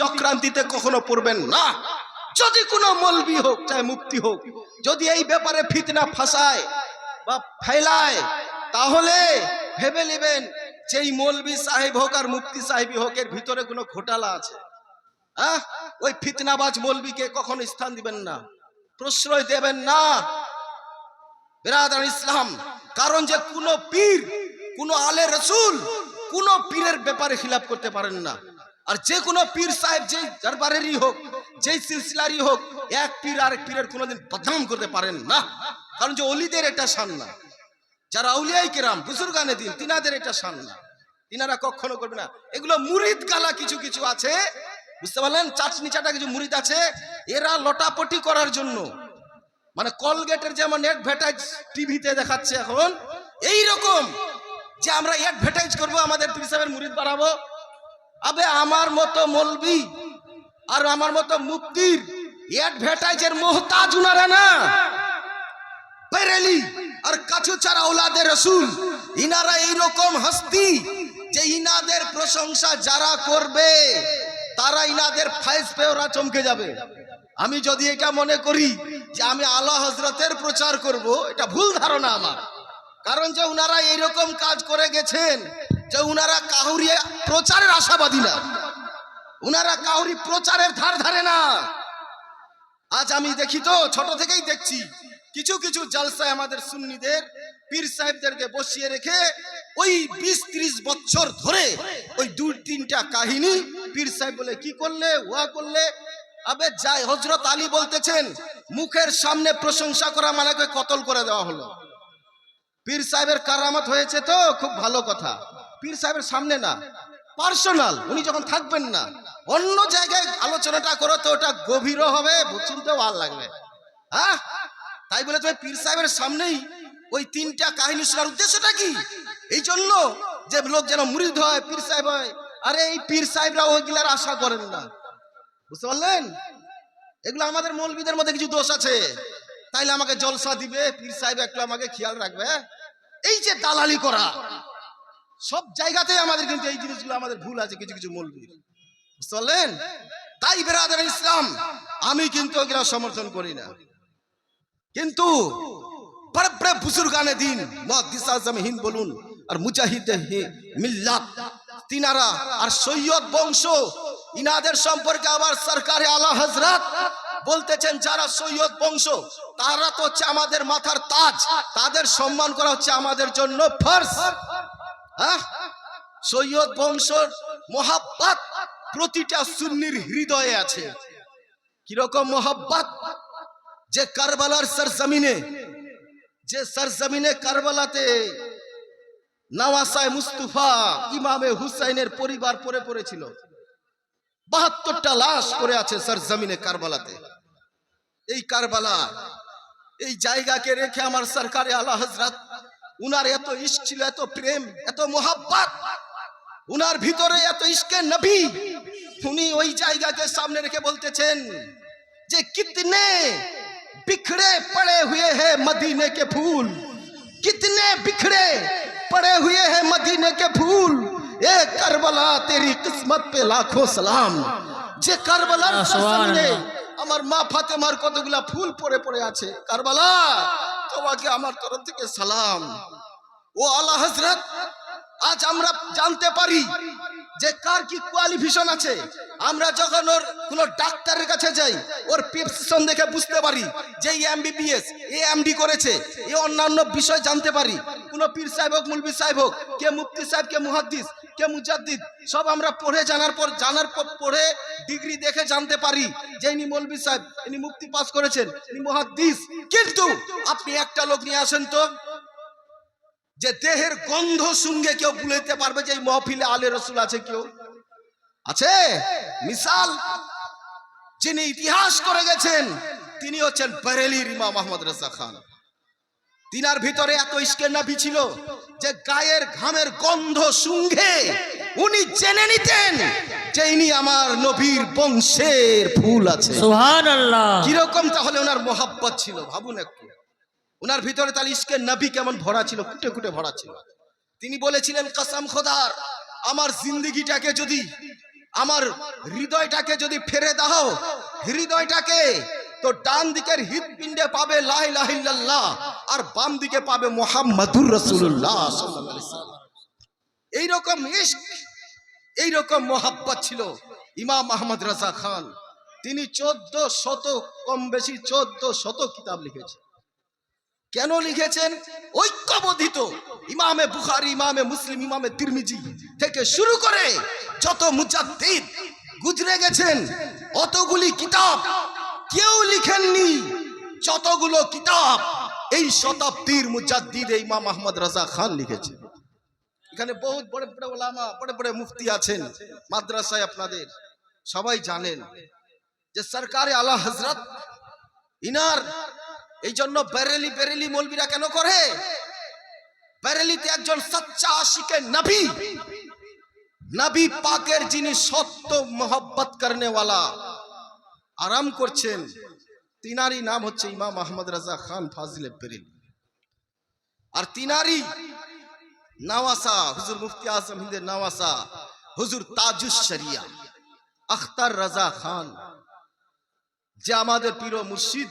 চক্রান্তিতে কখনো পড়বেন না। যদি কোনো মৌলবি হোক চাहे মুফতি হোক যদি এই ব্যাপারে ফিতনা ফাসায় বা ফেলায় তাহলে ভেবে নেবেন যেই মৌলবি সাহেব হোক আর মুফতি সাহেবই হোক এর ভিতরে কোনো ঘোটালা আছে। ওই ফিতনাবাজ মৌলবিকে কখনো স্থান দিবেন না, প্রশ্রয় দেবেন না বিরাদর ইসলাম। কারণ যে কোনো পীর কোনো আলে রসুল কোনো পীরের ব্যাপারে খিলাফ করতে পারেন না। আর যে কোনো পীর সাহেব যেই দরবারেরই হোক যেই সিলসিলারই হোক এক পীর আরেক পীরের কোনোদিন বদনাম করতে পারেন না। কারণ যে ওলিদের এটা শান না, যারা আউলিয়ায়ে কেরাম বুজুর্গানে দিন তিনাদের এটা শান না, তিনারা কখনো করবে না। এগুলো মুরিদ গালা কিছু কিছু আছে, বুঝতে পারলেন, চাটনি চাটা কিছু মুরিদ আছে, এরা লটাপটি করার জন্য মানে কলগেটের যেমন অ্যাডভার্টাইজ টিভিতে দেখাচ্ছে এখন এই রকম যে আমরা অ্যাডভার্টাইজ করব আমাদের পীর সাহেবের মুরিদ বাড়াবো। আবে আমার মতো মৌলবি আর আমার মতো মুফতির অ্যাডভার্টাইজের মোহতাজ উনারা না। বেরেলি আর কাছুচারা আওলাদে রাসূল ইনারা এই রকম হস্তি যে ইনাদের প্রশংসা যারা করবে তারা ইনাদের ফায়েজ পেয়ে ওরা চমকে যাবে। আমি যদি এটা মনে করি যে আমি আলা হযরতের প্রচার করব এটা ভুল ধারণা আমার। কারণ যে উনারা এইরকম কাজ করে গেছেন যে উনারা কাহুরি প্রচারের আশাবাদী না, উনারা কাহুরি প্রচারের ধার ধারে না। আজ আমি দেখি তো ছোট থেকেই দেখছি কিছু কিছু জলসায় আমাদের সুন্নিদের পীর সাহেবদেরকে বসিয়ে রেখে ওই 20-30 বছর ধরে ওই 2-3টা কাহিনী পীর সাহেব বলে কি করলে ওয়া করলে। আবে যাই হযরত আলী বলতেছেন মুখের সামনে প্রশংসা করা মানে কতল করে দেওয়া হলো। পীর সাহেবের কারামত হয়েছে তো খুব ভালো কথা, পীর সাহেবের সামনে না, পার্সোনাল উনি যখন থাকবেন না অন্য জায়গায় আলোচনাটা করো তো ওটা গভীরও হবে, শুনতেও ভালো লাগবে। তাই বলে তুমি পীর সাহেবের সামনেই ওই 3টা কাহিনী শোনার উদ্দেশ্যটা কি? এই জন্য যে লোক যেন মুরিদ হয় পীর সাহেব হয়। আরে এই পীর সাহেবরা ওইগুলার আশা করেন না, বুঝতে পারলেন? এগুলো আমাদের মৌলবীদের মধ্যে কিছু দোষ আছে, তাইলে আমাকে জলসা দিবে পীর সাহেব একটু আমাকে খেয়াল রাখবে। এই যে দালালি করা সব জায়গাতেই আমাদের কিন্তু এই জিনিসগুলো আমাদের ভুল আছে কিছু কিছু মৌলবীর, বুঝতে পারলেন? তাই বিরাদর ইসলাম আমি কিন্তু এগুলো সমর্থন করি না। কিন্তু বড় বড় বুজুর্গানে দিন মুহাদ্দিস আযম হিন্দ বলুন আর মুজাহিদ মিল্লাত তিনারা আর সৈয়দ বংশ ইনাদের সম্পর্কে আবার সরকারে আলা হযরত বলতেছেন যারা সৈয়দ বংশ তারা তো হচ্ছে আমাদের মাথার তাজ, তাদের সম্মান করা হচ্ছে আমাদের জন্য ফরজ। সৈয়দ বংশর মোহাব্বত প্রতিটা সুন্নির হৃদয়ে আছে। কিরকম মোহাব্বত? যে কারবালার সরজমিনে যে সরজমিনে কারবালাতে নওয়াসায় মুস্তাফা ইমামে হুসাইনের পরিবার পড়ে পড়েছিল, 72টা লাশ পড়ে আছে সরজমিনে কারবালাতে। এই কারবালা এই জায়গাকে রেখে আমার সরকারে আলা হযরত উনার এত ইশক ছিল, এত প্রেম, এত মোহাব্বত, উনার ভিতরে এত ইশকে নবী, উনি ওই জায়গাকে সামনে রেখে বলতেছেন যে কিতনে बिखरे पड़े हुए हैं मदीने के फूल, कितने बिखरे पड़े हुए हैं मदीने के फूल, ए करबला तेरी किस्मत पे लाखों सलाम। जे करबलार सामने আমার মা ফাতেমার কতগুলা ফুল পড়ে পড়ে আছে, কারবালা তোমাকে আমার তরফ থেকে সালাম। ও আলা হযরত আজ আমরা জানতে পারি যে কার কি কোয়ালিফিকেশন আছে। আমরা যখন ওর কোন ডাক্তারের কাছে যাই ওর প্রেসক্রিপশন দেখে বুঝতে পারি যে এমবিবিএস এ এমডি করেছে, এই অন্যান্য বিষয় জানতে পারি। কোন পীর সাহেব হোক মুলবি সাহেব হোক, কে মুফতি সাহেব, কে মুহাদ্দিস, কে মুজাদ্দিদ, সব আমরা পড়ে জানার পর পড়ে ডিগ্রি দেখে জানতে পারি যে ইনি মৌলবি সাহেব, ইনি মুফতি পাস করেছেন, ইনি মুহাদ্দিস। কিন্তু আপনি একটা লোক নিয়ে আসেন তো যে দেহের গন্ধ শুনগে কেউ বুঝতে পারবে যে এই মাহফিলে আলে রাসূল আছে? কেউ আছে? মিসাল যিনি ইতিহাস করে গেছেন তিনি হচ্ছেন বেরেলির ইমাম আহমদ রেজা খান। তিনার ভিতরে এত ইশকে নবী ছিল যে গায়ের ঘামের গন্ধ শুঙ্ঘে উনি জেনে নিতেন যে ইনি আমার নবীর বংশের ফুল আছে। সুবহানাল্লাহ। কিরকম তাহলে ওনার মোহাব্বত ছিল ভাবুন একটু। ওনার ভিতরে তার ইশকে নবী কেমন ভরা ছিল, কুটে কুটে ভরা ছিল। তিনি বলেছিলেন কসম খোদার, আমার জিন্দেগিটাকে যদি আমার হৃদয়টাকে যদি ফেরে দাও, হৃদয়টাকে, তো ডান দিকের হৃৎপিণ্ডে পাবে লা ইলাহা ইল্লাল্লাহ, আর বাম দিকে পাবে মুহাম্মাদুর রাসূলুল্লাহ সাল্লাল্লাহু আলাইহি ওয়াসাল্লাম। এইরকম ইশক, এইরকম মোহাব্বত ছিল ইমাম আহমদ রাজা খান। তিনি 1400 কম বেশি 1400 কিতাব লিখেছেন। কেন লিখেছেন? ঐক্যবদ্ধিত ইমামে বুখারী, ইমামে মুসলিম, ইমামে তিরমিজি থেকে শুরু করে যত মুজাদ্দিদ গুজরে গেছেন, অতগুলি কিতাব কেউ লিখেননি যতগুলো কিতাব এই শতাব্দীর মুজাদ্দিদ ইমাম আহমদ রাজা খান লিখেছেন। এখানে বহুত বড় বড় ওলামা, বড় বড় মুফতি আছেন মাদ্রাসায়, আপনাদের সবাই জানেন যে সরকারে আলা হযরত ইনার, এই জন্য বেরেলি বেরেলি মৌলবীরা কেন করে? বেরেলিতে একজন সচ্চা আশিকে নবী, নবী পাকের যিনি সত্য মোহব্বত করনে ওয়ালা আরাম করছেন, তিনারই নাম হচ্ছে ইমাম আহমদ রাজা খান ফাজিলে বেরেলি। আর তিনারই নওয়াসা হুজুর মুফতি আজম হিন্দের নওয়াসা হুজুর তাজুস শরিয়া আখতার রাজা খান, যে আমাদের পীর ও মুর্শিদ,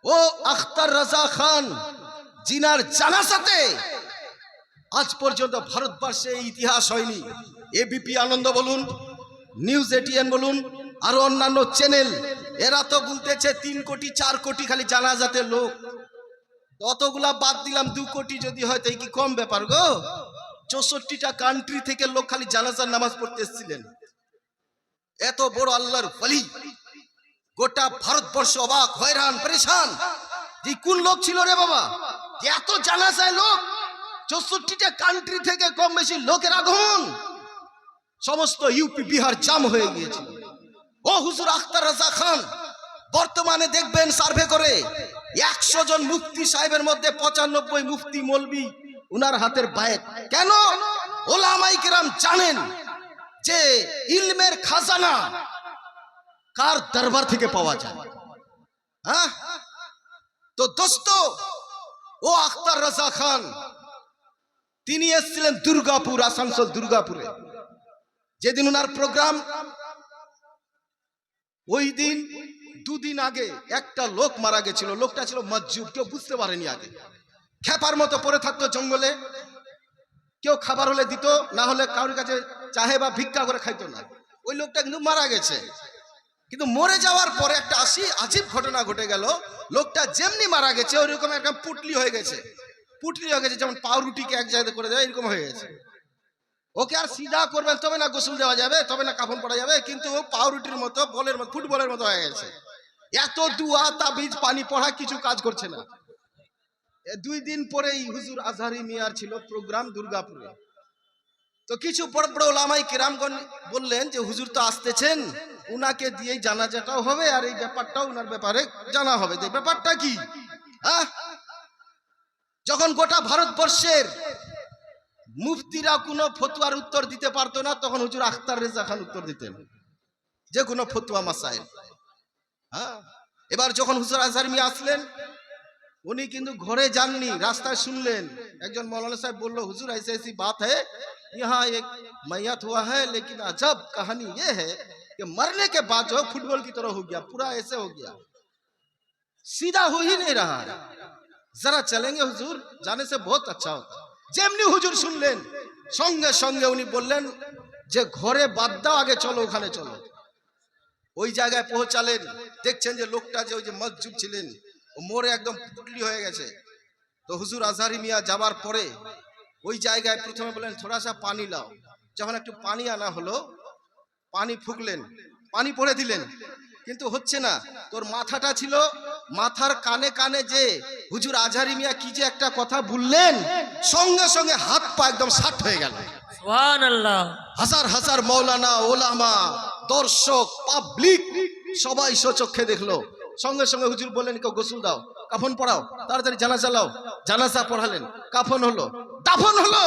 ও আখতার রাজা খান, জিনার জানাজাতে আজ পর্যন্ত ভারতবর্ষে ইতিহাস হয়নি। এবিপি আনন্দ বলুন, নিউজ 18 বলুন, আরো অন্যান্য চ্যানেল, এরা তো বলতেছে 3 কোটি 4 কোটি খালি জানাজাতে লোক। অতগুলা বাদ দিলাম, 2 কোটি যদি হয় তাই কি কম ব্যাপার গো? 64টা কান্ট্রি থেকে লোক খালি জানাজার নামাজ পড়তে এসেছিলেন। এত বড় আল্লাহর ওলি, গোটা ভারতবর্ষ অবাক, হয়রান, পরেশান যে কোন লোক ছিল রে বাবা, এত জানাজায় লোক, 64টা কান্ট্রি থেকে কম বেশি লোকের আগমন, সমস্ত ইউপি বিহার জাম হয়ে গিয়েছিল। ও হুজুর আখতার রাজা খান বর্তমানে দেখবেন সার্ভে করে 100 জন মুফতি সাহেবের মধ্যে 95 মুফতি মৌলবি উনার হাতের বায়েত। কেন? ওলামায়ে কেরাম জানেন যে ইলমের খাজানা কার দরবার থেকে পাওয়া যায়। হ্যাঁ, তো দোস্ত, ও আখতার রাজা খান তিনি এসেছিলেন দুর্গাপুর, আসানসোল দুর্গাপুরে। যেদিন উনার প্রোগ্রাম, ওই দিন 2 দিন আগে একটা লোক মারা গেছিল। লোকটা ছিল মজজুব, কেউ বুঝতে পারেনি আগে। খেপার মতো পড়ে থাকতো জঙ্গলে, কেউ খাবার হলে দিত, না হলে কারোর কাছে চাহে বা ভিক্ষা করে খাইতো না। ওই লোকটা কিন্তু মারা গেছে। কিন্তু মরে যাওয়ার পরে একটা আজীব ঘটনা ঘটে গেল। লোকটা যেমনি মারা গেছে ওইরকম একটা পুটলি হয়ে গেছে। পুটলি হয়ে গেছে, যেমন পাউরুটিকে এক জায়গায় করে দেয়, এরকম হয়ে গেছে। ওকে আর সিধা করবেন তবে না গোসল দেওয়া যাবে, তবে না কাফন পড়া যাবে, কিন্তু পাউরুটির মতো, বলের মতো, ফুটবলের মতো হয়ে গেছে। এত দুয়া তাবিজ পানি পড়া কিছু কাজ করছে না। 2 দিন পরেই হুজুর আজহারি মিয়ার ছিল প্রোগ্রাম দুর্গাপুরে। তো কিছু বড় বড় ওলামায়ে কেরামগণ বললেন যে হুজুর তো আসতেছেন, উনাকে দিয়েই জানাজাটাও হবে আর এই ব্যাপারটাও উনার ব্যাপারে জানা হবে। যে ব্যাপারটা কি, যখন গোটা ভারতবর্ষের মুফতিরা কোনো ফতোয়ার উত্তর দিতে পারতো না, তখন হুজুর আখতার রেজা খান উত্তর দিতেন যে কোনো ফতোয়া মাসাইল। এবার যখন হুজুর আজহার মিয়া আসলেন, উনি কিন্তু ঘরে যাননি, রাস্তায় শুনলেন একজন মৌলানা সাহেব বলল, হুজুর ऐसी ऐसी बात है, यहाँ एक मैयत हुआ है, लेकिन अजब कहानी ये है कि मरने के बाद जो फुटबॉल की तरह हो गया, पूरा ऐसे हो गया, सीधा हो ही नहीं रहा है, जरा चलेंगे हुजूर, जाने से बहुत अच्छा होता। যেমনি হুজুর শুনলেন সঙ্গে সঙ্গে উনি বললেন যে ঘরে বাদ দাও, আগে চলো, ওখানে চলো। ওই জায়গায় পৌঁছালেন, দেখছেন যে লোকটা যে ওই যে মজজুব ছিলেন ও মরে একদম পুটলি হয়ে গেছে। তো হুজুর আজহারি মিয়া যাবার পরে ওই জায়গায় প্রথমে বললেন থোড়া সা পানি লাও। যখন একটু পানি আনা হলো, পানি ফুকলেন, পানি পড়ে দিলেন, কিন্তু হচ্ছে না। তোর মাথাটা ছিল, মাথার কানে কানে যে হুজুর আজহারি মিয়া কি যে একটা কথা বললেন, সঙ্গে সঙ্গে হাত পা একদম ষাট হয়ে গেল। সুবহানাল্লাহ। হাজার হাজার মাওলানা, ওলামা, দর্শক, পাবলিক সবাই সচক্ষে দেখলো। সঙ্গে সঙ্গে হুজুর বললেন কেউ গোসল দাও, কাফন পড়াও, তাড়াতাড়ি জানাজা লাও। জানাজা পড়ালেন, কাফন হলো, দাফন হলো।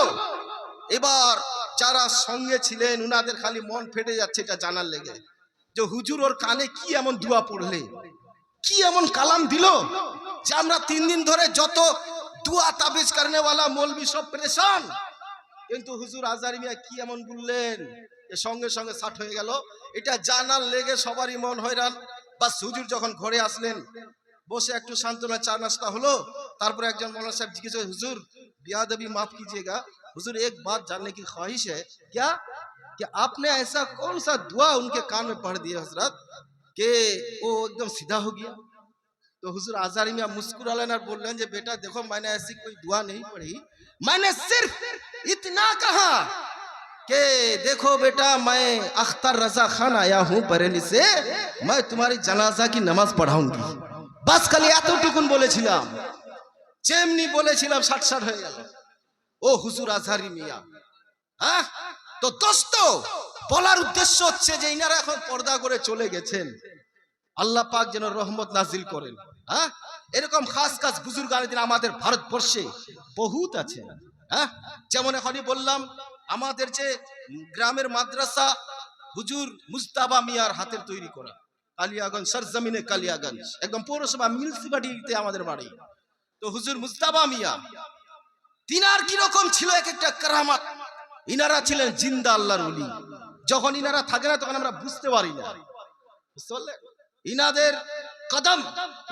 এবার যারা সঙ্গে ছিলেন উনাদের খালি মন ফেটে যাচ্ছে এটা জানার লেগে যে হুজুর ওর কানে কি এমন দোয়া পড়লে, কি এমন কালাম দিল যে আমরা 3 দিন ধরে যত দুয়া তাবিজ করনেওয়ালা মৌলবি সব পরেশান। কিন্তু হুজুর আজহারি মিয়া কি এমন বললেন, এ সঙ্গে সঙ্গে ষাট হয়ে গেল। এটা জানার লেগে সবারই মন হয়রান। বাস হুজুর যখন ঘরে আসলেন, বসে একটু সান্ত্বনা চা নাস্তা হলো, তারপরে একজন মৌলানা সাহেব জিজ্ঞেস করে, হুজুর बियादबी माफ कीजिएगा, हुजूर एक बात जानने की ख्वाहिश है क्या कि आपने ऐसा कौन सा दुआ उनके कान में पढ़ दिया हजरत कि वो एकदम सीधा हो गया। तो हुजूर आजहारी मियां मुस्कुरालेन और बोल रहे हैं, बेटा देखो मैंने ऐसी कोई दुआ नहीं पढ़ी, मैंने सिर्फ इतना कहा कि देखो बेटा मैं अख्तर रजा खान आया हूं बरेली से, मैं तुम्हारी जनाजा की नमाज पढ़ाऊंगी। बस खाली এতটুকুন বলেছিলাম, যেমনি বলেছিলাম ষাট ষাট হয়ে গেল। ও হুজুর আজহারি মিয়া, হ্যাঁ। তো দোস্ত, বলার উদ্দেশ্য হচ্ছে যে ইনারা এখন পর্দা করে চলে গেছেন, আল্লাহ পাক যেন রহমত নাজিল করেন। হ্যাঁ, এরকম খাস খাস বুজুর্গ আলেদিন আমাদের ভারতবর্ষে বহুত আছে। হ্যাঁ, যেমন এখনই বললাম আমাদের যে গ্রামের মাদ্রাসা হুজুর মুস্তাবা মিয়ার হাতের তৈরি করা, কালিয়াগঞ্জ সরজমিনে কালিয়াগঞ্জ, একদম পৌরসভা মিউনিসিপালিটিতে আমাদের বাড়ি। তো হুজুর মুস্তাবা মিয়া তিনার কি রকম ছিল এক একটা কারামাত। ইনারা ছিলেন জিন্দা আল্লাহর ওলি। যখন ইনারা থাকে না তখন আমরা বুঝতে পারি না, বুঝতে পারলেন? ইনাদের কদম,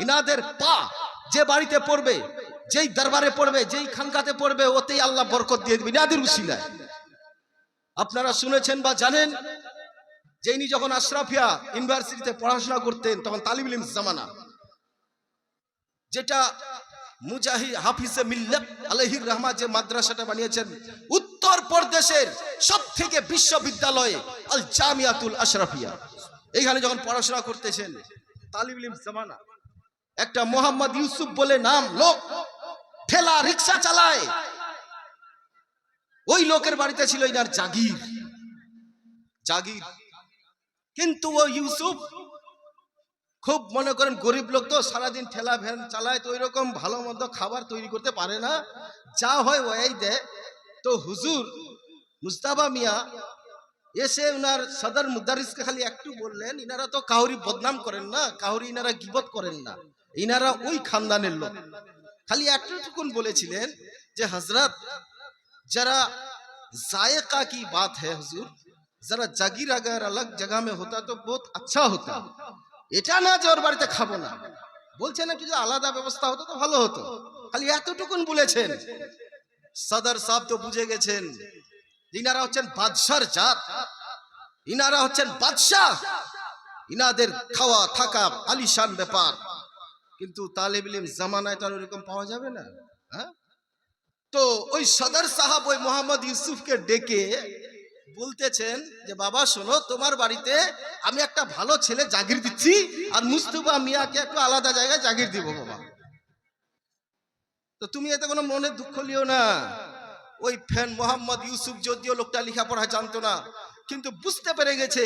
ইনাদের পা যে বাড়িতে পড়বে, যেই দরবারে পড়বে, যেই খানকাতে পড়বে, ওতেই আল্লাহ বরকত দিয়ে দিবে ইনাদের উসিলায়। আপনারা শুনেছেন বা জানেন যে ইনি যখন আশরাফিয়া ইউনিভার্সিটিতে পড়াশোনা করতেন তখন তালিব ইলম জামানা, যেটা মুজাহিদ হাফিজে মিল্লাত আলাইহির রহমাত যে মাদ্রাসাটা বানিয়েছেন উত্তর প্রদেশের সবথেকে বিশ্ববিদ্যালয় আল জামিয়াতুল আশরাফিয়া, এইখানে যখন পড়াশোনা করতেছেন তালিব ইলম জামানা, একটা মোহাম্মদ ইউসুফ বলে নাম লোক, ঠেলা রিকশা চালায়, ওই লোকের বাড়িতে ছিল ইনার জাগির। জাগির কিন্তু ও ইউসুফ খুব মনে করেন গরিব লোক, তো সারাদিন ঠেলা ভ্যান চালায়, তো ওইরকম ভালো মন্দ খাবার তৈরি করতে পারে না, যা হয় ওই দেয়। তো হুজুর মুস্তাবা মিয়া এসে উনার সদর মুদারিসকে খালি একটু বললেন, ইনারা তো কাউরি বদনাম করেন না, কাউরি ইনারা গিবত করেন না, ইনারা ওই খানদানের লোক। খালি একটুকুন বলেছিলেন যে হজরত जरा जायका की बात है हुजूर, जरा जागीर अगर अलग जगह में होता तो बहुत अच्छा होता, এটা না যে ওর বাড়িতে খাবো না, বলছেন একটু যে আলাদা ব্যবস্থা হতো তো ভালো হতো, খালি এতটুকুন বলেছেন। সদর সাহেব তো বুঝে গেছেন ইনারা হচ্ছেন বাদশার জাত, ইনারা হচ্ছেন বাদশাহ, ইনাদের খাওয়া থাকা আলিশান ব্যাপার। কিন্তু তালিব ইলম জামানায় তো আর এরকম পাওয়া যাবে না। হ্যাঁ, তো ওই সদর সাহাব ওই মোহাম্মদ ইউসুফকে ডেকে বলতেছেন যে বাবা শোনো, তোমার বাড়িতে আমি একটা ভালো ছেলে জাগির দিচ্ছি, আর মুস্তাবা মিয়াকে একটু আলাদা জায়গায় জাগির দিব বাবা। তো তুমি এতে কোনো মনে দুঃখ লিও না। ওই ফ্যান মোহাম্মদ ইউসুফ যদিও লোকটা লেখাপড়া জানতো না, কিন্তু বুঝতে পেরে গেছে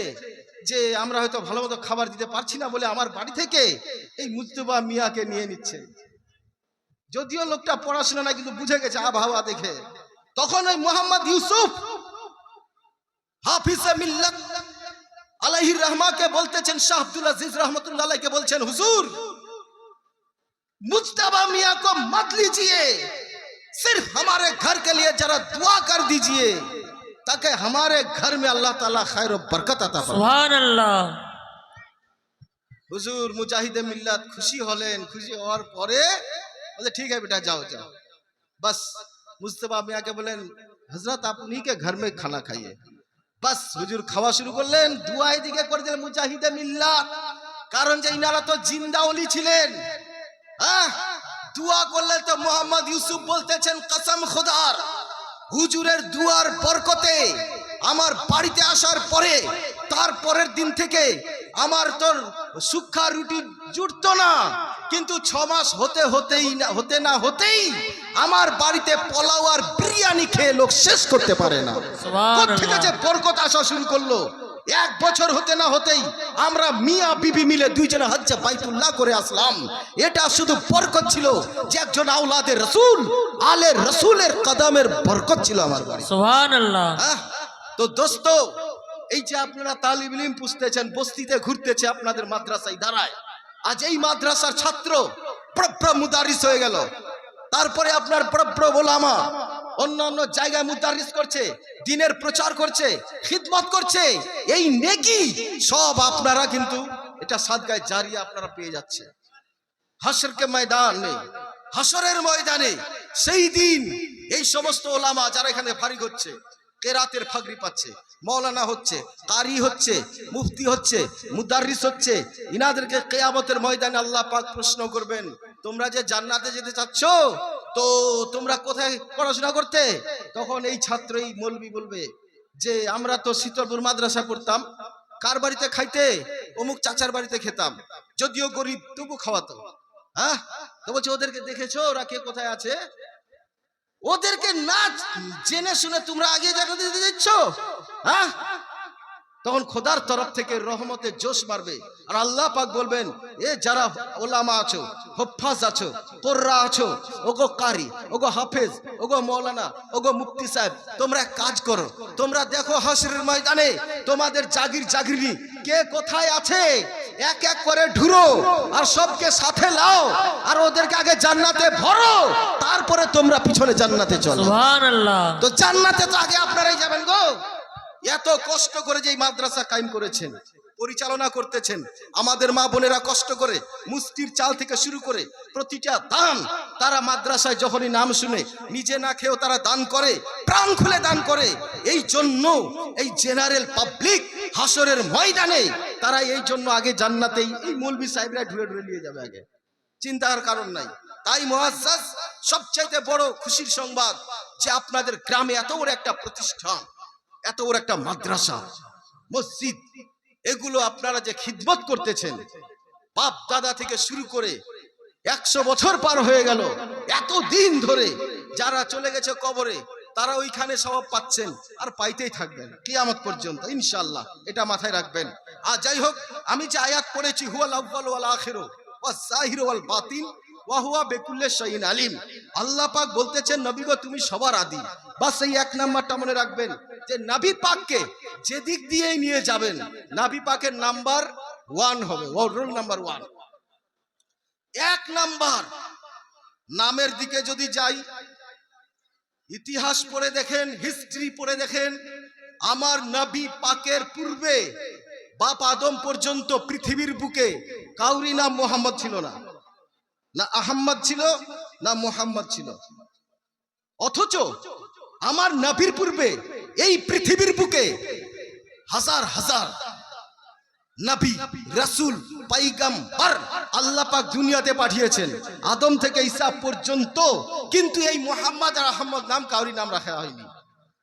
যে আমরা হয়তো ভালো মতো খাবার দিতে পারছি না বলে আমার বাড়ি থেকে এই মুস্তাবা মিয়াকে নিয়ে নিচ্ছে। যদিও লোকটা পড়াশোনা না, কিন্তু বুঝে গেছে আবহাওয়া দেখে। তখন ওই মোহাম্মদ ইউসুফ হাফিজে মিল্লাত আলাইহির রহমাকে বলতেছেন, শাহ আব্দুল আজিজ रहमतुल्लाह अलैहि বলছেন, হুজুর मुज्तबा मियां को मत लीजिए, सिर्फ हमारे घर के लिए जरा दुआ कर दीजिए ताकि हमारे घर में अल्लाह ताला खैर और बरकत अता फरमाए। सुभान अल्लाह। হুজুর মুজাহিদে মিল্লাত খুশি হলেন। খুশি হওয়ার পরে বলে ঠিক है बेटा जाओ जाओ। बस मुज्तबा मियां के बोलें हजरत आप उन्हीं के घर में खाना खाइए। बस হুজুর খাওয়া শুরু করলেন। দুয়া এদিকে করে দিলেন মুজাহিদে মিল্লাত, কারণ যে ইনারা তো জিন্দা ওলি ছিলেন। হ্যাঁ, দুয়া করলেন তো মোহাম্মদ ইউসুফ বলতেছেন কসম খোদার, হুজুরের দুয়ার বরকতে আমার বাড়িতে আসার পরে তার পরের দিন থেকে আমার তোর সুখা রুটি জুটতো না, কিন্তু 6 মাস হতে না হতেই আমার বাড়িতে পোলাও আর বিরিয়ানি খেয়ে লোক শেষ করতে পারে না। কোথেকে যে বরকত আসা শুরু করলো। 1 বছর হতে না হতেই আমরা মিয়া বিবি মিলে দুইজনে হজ্জে বাইতুল্লাহ করে আসলাম। এটা শুধু বরকত ছিল যে একজন আওলাদে রাসূল আলে রাসূলের কদমের বরকত ছিল আমার বাড়ি। সুবহানাল্লাহ। তো দোস্ত, এই যে আপনারা তালিব ইলম পুষতেছেন, বস্তিতে ঘুরতেছে আপনাদের মাদ্রাসায় দাঁড়ায়, আজ এই মাদ্রাসার ছাত্র বড় মুদারিস হয়ে গেল, তারপরে আপনার বড় ওলামা, অন্যান্য জায়গায় মুদারিস করছে, দ্বীনের প্রচার করছে, খিদমত করছে, এই নেকি সব আপনারা কিন্তু এটা সাদগায়ে জারিয়া আপনারা পেয়ে যাচ্ছে। হাসরকে ময়দানে, হাসরের ময়দানে সেই দিন এই সমস্ত ওলামা যারা এখানে ফারিগ হচ্ছে, কেরাতের ফাগরি পাচ্ছে, মৌলানা হচ্ছে, কারি হচ্ছে, মুফতি হচ্ছে, মুদারিস হচ্ছে, ইনাদেরকে কিয়ামতের ময়দানে আল্লাহ পাক প্রশ্ন করবেন, তোমরা যে জান্নাতে যেতে চাচ্ছ তো তোমরা কোথায় পড়াশোনা করতে? তখন এই ছাত্র, এই মৌলবি বলবে যে আমরা তো শীতলপুর মাদ্রাসা পড়তাম। কার বাড়িতে খাইতে? অমুক চাচার বাড়িতে খেতাম, যদিও গরিব তবু খাওয়াতো। হ্যাঁ, তো বলছে ওদেরকে দেখেছো ওরা কে কোথায় আছে? ওদেরকে না জেনে শুনে তোমরা আগে জান্নাতে দিতে যাচ্ছ? হ্যাঁ, তখন খোদার তরফ থেকে রহমতের জোশ মারবে, আর আল্লাহ পাক বলবেন, এ যারা ওলামা আছো, হুফাজ আছো, কুররা আছো, ওগো কারি, ওগো হাফেজ, ওগো মৌলানা, ওগো মুফতি সাহেব, তোমরা এক কাজ করো, তোমরা দেখো হাসরের ময়দানে তোমাদের জাগির জাগিরি কে কোথায় আছে, এক এক করে ঢুরো আর সবকে সাথে লাও, আর ওদেরকে আগে জান্নাতে ভরো, তারপরে তোমরা পিছনে জান্নাতে চলো। সুবহানাল্লাহ। তো জান্নাতে তো আগে আপনারাই যাবেন গো। এত কষ্ট করে যে মাদ্রাসা কায়েম করেছেন, পরিচালনা করতেছেন, আমাদের মা বোনেরা কষ্ট করে মুষ্টির চাল থেকে শুরু করে প্রতিটা দান তারা মাদ্রাসায় যখনই নাম শুনে নিজে না খেয়েও তারা দান করে, প্রাণ খুলে দান করে। এই জন্য এই জেনারেল পাবলিক হাসরের ময়দানে তারা এই জন্য আগে জান্নাতেই এই মৌলভী সাহেবরা ঢুরে ঢুরে নিয়ে যাবে আগে, চিন্তার কারণ নাই। তাই মুআজ্জাজ সবচাইতে বড় খুশির সংবাদ যে আপনাদের গ্রামে এত বড় একটা প্রতিষ্ঠান, এত বড় একটা মাদ্রাসা, মসজিদ, এগুলো আপনারা যে খিদমত করতেছেন, বাপ দাদা থেকে শুরু করে 100 বছর পার হয়ে গেল, এত দিন ধরে যারা চলে গেছে কবরে তারা ওইখানে সওয়াব পাচ্ছেন আর পাইতেই থাকবেন কিয়ামত পর্যন্ত ইনশাআল্লাহ, এটা মাথায় রাখবেন। আর যাই হোক, আমি যে আয়াত পড়েছি, হুয়াল আউয়াল ওয়াল আখিরু ওয়াজ জাহিরু ওয়াল বাতিন ওয়া হুয়া বিকুল্লি শাইইন আলিম, আল্লাহ পাক বলতেছেন নবী গো তুমি সবার আদি। বাস এই এক নাম্বারটা মনে রাখবেন যে নবী পাককে যে দিক দিয়েই নিয়ে যাবেন, নবী পাকের নাম্বার 1 হবে, ও রোল নাম্বার 1। এক নাম্বার নামের দিকে যদি যাই, ইতিহাস পড়ে দেখেন, হিস্ট্রি পড়ে দেখেন, আমার নবী পাকের পূর্বে বাপ আদম পর্যন্ত পৃথিবীর বুকে কাউরি নাম মোহাম্মদ ছিল না, না আহম্মদ ছিল, না মোহাম্মদ ছিল। অথচ আমার নবীর পূর্বে এই পৃথিবীর বুকে হাজার হাজার নবী, রাসূল, পয়গম্বর আল্লাহ পাক দুনিয়াতে পাঠিয়েছেন, আদম থেকে ঈসা পর্যন্ত, কিন্তু এই মোহাম্মদ আর আহমদ নাম কাউরি নাম রাখা হয়নি,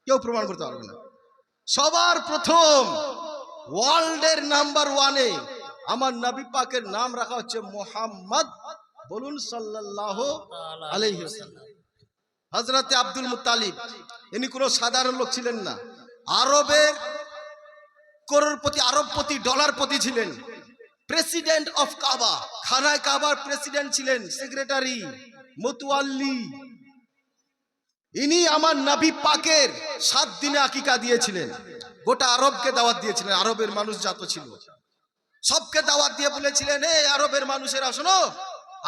কেউ প্রমাণ করতে পারবে না। সবার প্রথম ওয়ার্ল্ডের নাম্বার 1-এ আমার নবী পাকের নাম রাখা হচ্ছে মোহাম্মদ, বলুন সাল্লাল্লাহু আলাইহি ওয়াসাল্লাম। হযরতে আব্দুল মুত্তালিব ইনি কোনো সাধারণ লোক ছিলেন না, আরবের করোড়পতি, আরবপতি, ডলারপতি ছিলেন, প্রেসিডেন্ট অফ কাবা, খানায় কাবার প্রেসিডেন্ট ছিলেন, সেক্রেটারি, মুতওয়াল্লি। ইনি আমার নবী পাকের 7 দিনে আকিকা দিয়েছিলেন, গোটা আরবকে দাওয়াত দিয়েছিলেন, আরবের মানুষ যত ছিল সবকে দাওয়াত দিয়ে বলেছিলেন, এ আরবের মানুষেরা শোনো,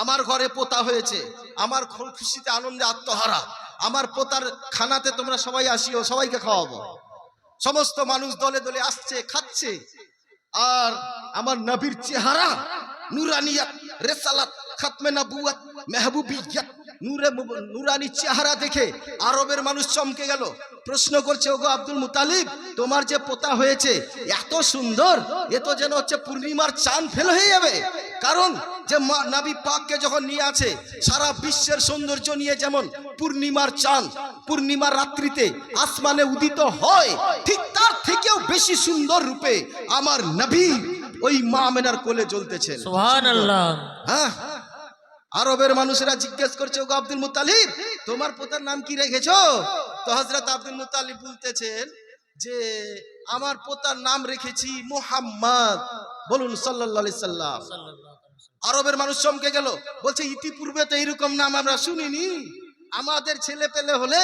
আমার ঘরে পোতা হয়েছে, আমার খুশিতে আনন্দে আত্মহারা, আমার পোতার খানাতে তোমরা সবাই আসিও, সবাইকে খাওয়াবো। সমস্ত মানুষ দলে দলে আসছে, খাচ্ছে, আর আমার নবীর চেহারা নুরানিয়াত, রিসালাত, খাতমে নবুয়ত, মেহবুবিয়ত, নুরানি চেহারা দেখে আরবের মানুষ চমকে গেল। প্রশ্ন করছে, ওগো আব্দুল মুতালিব, তোমার যে পোতা হয়েছে এত সুন্দর, এ তো যেন হচ্ছে পূর্ণিমার চাঁদ ফেল হয়ে যাবে। কারণ যে নবী পাককে যখন নিয়ে আছে, সারা বিশ্বের সৌন্দর্য নিয়ে যেমন পূর্ণিমার চাঁদ পূর্ণিমার রাত্রিতে আসমানে উদিত হয়, ঠিক তার থেকেও বেশি সুন্দর রূপে আমার নবী ওই মা আমেনার কোলে জ্বলতেছেন। সুবহানাল্লাহ। হ্যাঁ, আরবের মানুষেরা জিজ্ঞেস করছে, ওগো আব্দুল মুত্তালিব, তোমার পোতার নাম কি রেখেছো? তো হযরত আব্দুল মুত্তালিব বলতেছেন যে আমার পোতার নাম রেখেছি মুহাম্মদ, বলুন সাল্লাল্লাহু আলাইহি সাল্লাম। আরবের মানুষ চমকে গেল, বলছে ইতিপূর্বে তো এরকম নাম আমরা শুনিনি, আমাদের ছেলে পেলে হলে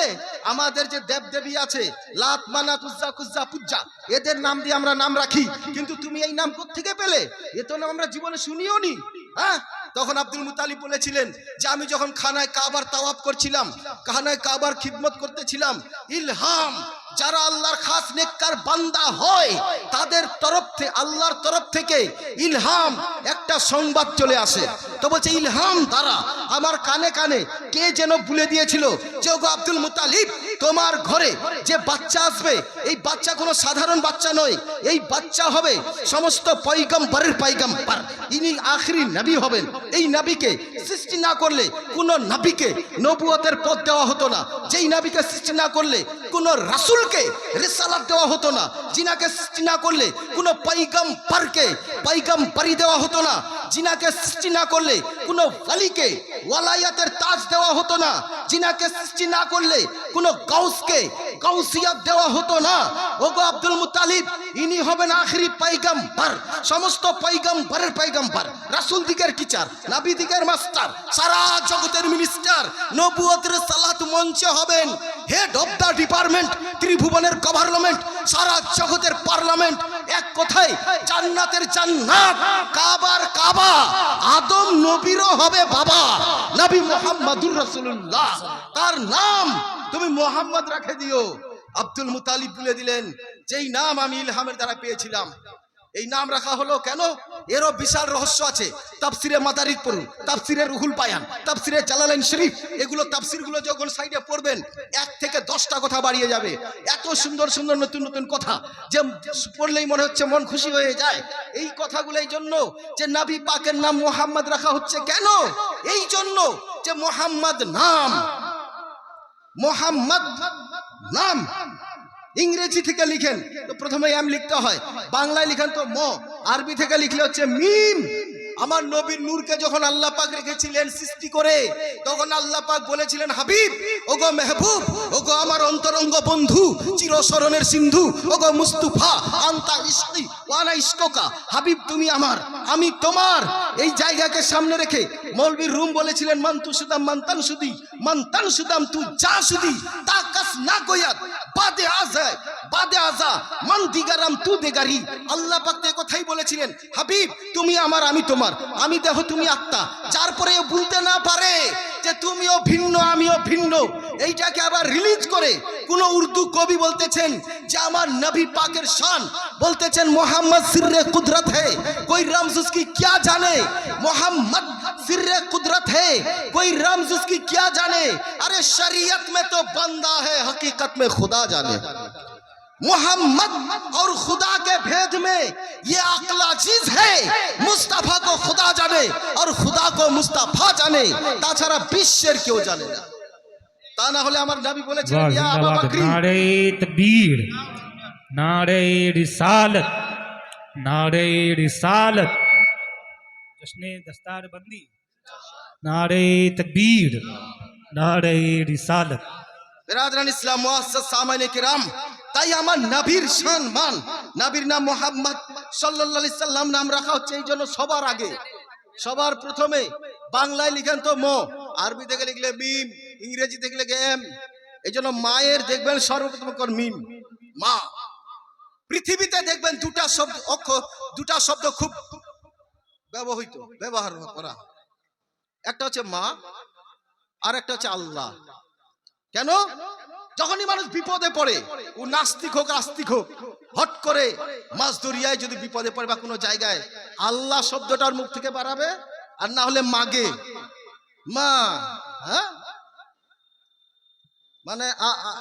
আমাদের যে দেবদেবী আছে লাত, মানাত, উজ্জা, কুজ্জা, পুজ্জা, এদের নাম দিয়ে আমরা নাম রাখি, কিন্তু তুমি এই নাম কোত্থেকে পেলে? এ তো নাম আমরা জীবনে শুনিও নি। হ্যাঁ, তখন আব্দুল মুতালিব বলেছিলেন যে আমি যখন খানায় কাবার তাওয়াফ করছিলাম, খানায় কাবার খিদমত করতেছিলাম, ইলহাম যারা আল্লাহর খাস নেককার বান্দা হয় তাদের তরফ থেকে, আল্লাহর তরফ থেকে ইলহাম একটা সংবাদ চলে আসে। তো বলছে ইলহাম দ্বারা আমার কানে কানে কে যেন বলে দিয়েছিল যে ওগো আব্দুল মুতালিব, তোমার ঘরে যে বাচ্চা আসবে এই বাচ্চা কোনো সাধারণ বাচ্চা নয়, এই বাচ্চা হবে সমস্ত পয়গম্বরের পয়গম্বর, ইনি আখরি নবী হবেন। এই নবীকে সৃষ্টি না করলে কোনো নবীকে নবুয়তের পদ দেওয়া হতো না, যেই নবীকে সৃষ্টি না করলে কোনো রাসূলকে রিসালাত দেওয়া হতো না, যিনাকে সৃষ্টি না করলে কোনো পয়গম্বরকে পয়গম্বরি দেওয়া হতো না, যিনাকে সৃষ্টি না করলে কোনো ওয়ালিকে ওয়ালায়াতের তাজ দেওয়া হতো না, যিনাকে সৃষ্টি না করলে কোনো গাউসকে গাউসিয়াত দেওয়া হতো না। ওগো আব্দুল মুতালিব, ইনি হবেন আখরি পয়গম্বর, সমস্ত পয়গম্বরের পয়গম্বর, রাসূল দিকের টিচার, নবী দিকের মাস্টার, সারা জগতের মিনিস্টার, নবুয়তের সালাত মঞ্চে হবেন হেড অফ দা ডিপার্টমেন্ট, ত্রিভুবনের গভর্নমেন্ট, সারা জগতের পার্লামেন্ট। এক কথায় জান্নাতের জান্নাত, কাবার কাবা, আদম নবীরও হবে বাবা, নবী মুহাম্মদুর রাসূলুল্লাহ, তার নাম তুমি মুহাম্মদ রেখে দিও। আব্দুল মুতালিব বলে দিলেন যেই নাম আমি ইলহামের দ্বারা পেয়েছিলাম, এই নাম রাখা হলো কেন, এরও বিশাল রহস্য আছে। তাফসিরে মাদারিক পড়ুন, তাফসিরে রুহুল বায়ান, তাফসিরে জালালাইন শরীফ, এগুলো তাফসিরগুলো যখন সাইডে পড়বেন 1 থেকে 10টা কথা বাড়িয়ে যাবে। এত সুন্দর সুন্দর নতুন নতুন কথা যে পড়লেই মনে হচ্ছে মন খুশি হয়ে যায়। এই কথাগুলো এই জন্য যে নবী পাকের নাম মুহাম্মদ রাখা হচ্ছে কেন, এই জন্য যে মুহাম্মদ নাম, মুহাম্মদ নাম ইংরেজি থেকে লিখেন তো প্রথমে এম লিখতে হয়, বাংলায় লিখেন তো ম, আরবি থেকে লিখলে হচ্ছে মিম। আমার নবীর নূরকে যখন আল্লাহ পাক রেখেছিলেন সৃষ্টি করে, তখন আল্লাহ পাক বলেছিলেন হাবিব, ওগো মেহবুব, ওগো আমার অন্তরঙ্গ বন্ধু, চিরস্মরণের সিন্ধু, ওগো মুস্তাফা, আনতা ইশকি ওয়ানা ইশকুকা, হাবিব তুমি আমার, আমি তোমার। এই জায়গাকে সামনে রেখে মৌলবীর রুম বলেছিলেন মানতু সুদাম মানতান সুদি, মানতান সুদাম তু যা সুদি, তাকাস না গোয়াত বাদে আজা বাদে আজা মান দিগারাম তু দেগারি। আল্লাহ পাক এই কথাই বলেছিলেন হাবিব তুমি আমার, আমি তোমার, আমি দেহ তুমি আত্মা। যার পরে বলতে না পারে যে তুমিও ভিন্ন আমিও ভিন্ন, এইটাকে আবার রিলিজ করে কোন উর্দু কবি বলতেছেন যে আমার নবী পাকের শান, বলতেছেন মোহাম্মদ সিররে কুদরত है, कोई रम्ज उसकी क्या जाने, मोहम्मद सिर्रे कुदरत है, कोई रम्ज उसकी क्या जाने, अरे शरीयत में तो बंदा है, हकीकत में खुदा जाने। मोहम्मद और खुदा के भेद में ये अकला चीज है, मुस्तफा को खुदा जाने और खुदा को मुस्तफा जाने, ताछाड़ा বিশ্বের কেউ জানে না। তা না হলে আমার নবী বলেছিলেন ইয়া আবু বকর, नारे तकबीर, नारे रिसालत, नारे रिसालत, जश्न दस्तार बंदी, नारे तकबीर, नारे रिसालत। बिरादरान इस्लाम मुअज़्ज़ज़ सामाईन किराम, তাই আমার নবীর সম্মান, নবীর নাম মুহাম্মদ সাল্লাল্লাহু আলাইহি সাল্লাম নাম রাখা হচ্ছে এই জন্য সবার আগে, সবার প্রথমে বাংলায় লিখেন তো ম, আরবি থেকে লিখলে মিম, ইংরেজি থেকে লিখলে এম। এই জন্য মায়ের দেখবেন সর্বপ্রথম মিম, মা। পৃথিবীতে দেখবেন দুটা শব্দ, দুটা শব্দ খুব ব্যবহার করা, একটা হচ্ছে মা আর একটা হচ্ছে আল্লাহ। কেন? যখনই মানুষ বিপদে পড়ে, ও নাস্তিক হোক আস্তিক হোক, হট করে মাছ দরিয়ায় যদি বিপদে পড়ে বা কোনো জায়গায়, আল্লাহ শব্দটার মুখ থেকে বাড়াবে, আর না হলে মাগে, মা। হ্যাঁ, মানে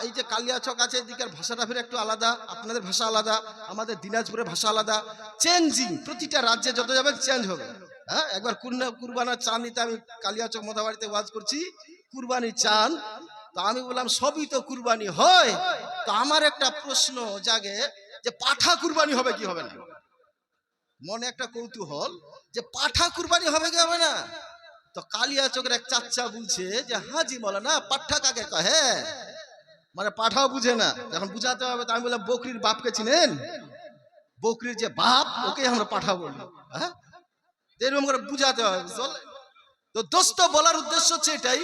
এই যে কালিয়াচক আছে এদিকের ভাষাটা ফিরে একটু আলাদা, আপনাদের ভাষা আলাদা, আমাদের দিনাজপুরের ভাষা আলাদা, চেঞ্জিং, প্রতিটা রাজ্যে যত যাবে চেঞ্জ হবে। হ্যাঁ, একবার কুরবানার চান নিতে আমি কালিয়াচক মোথাবাড়িতে ওয়াজ করছি, কুরবানি চান, তো আমি বললাম সবই তো কুরবানি হয়, তো আমার একটা প্রশ্ন জাগে যে পাঠা কুরবানি হবে কি হবে না, মনে একটা কৌতূহল যে পাঠা কুরবানি হবে কি হবে না। তো কালিয়াচকের এক চাচা বলছে যে হাজি মৌলানা পাঠা কাকে কহে, মানে পাঠাও বুঝে না, যখন বুঝাতে হবে তো আমি বললাম বকরির বাপকে চিনেন, বকরির যে বাপ ওকে আমরা পাঠা বলি। হ্যাঁ, এরকম করে বুঝাতে হবে। তো দোস্ত বলার উদ্দেশ্য হচ্ছে এটাই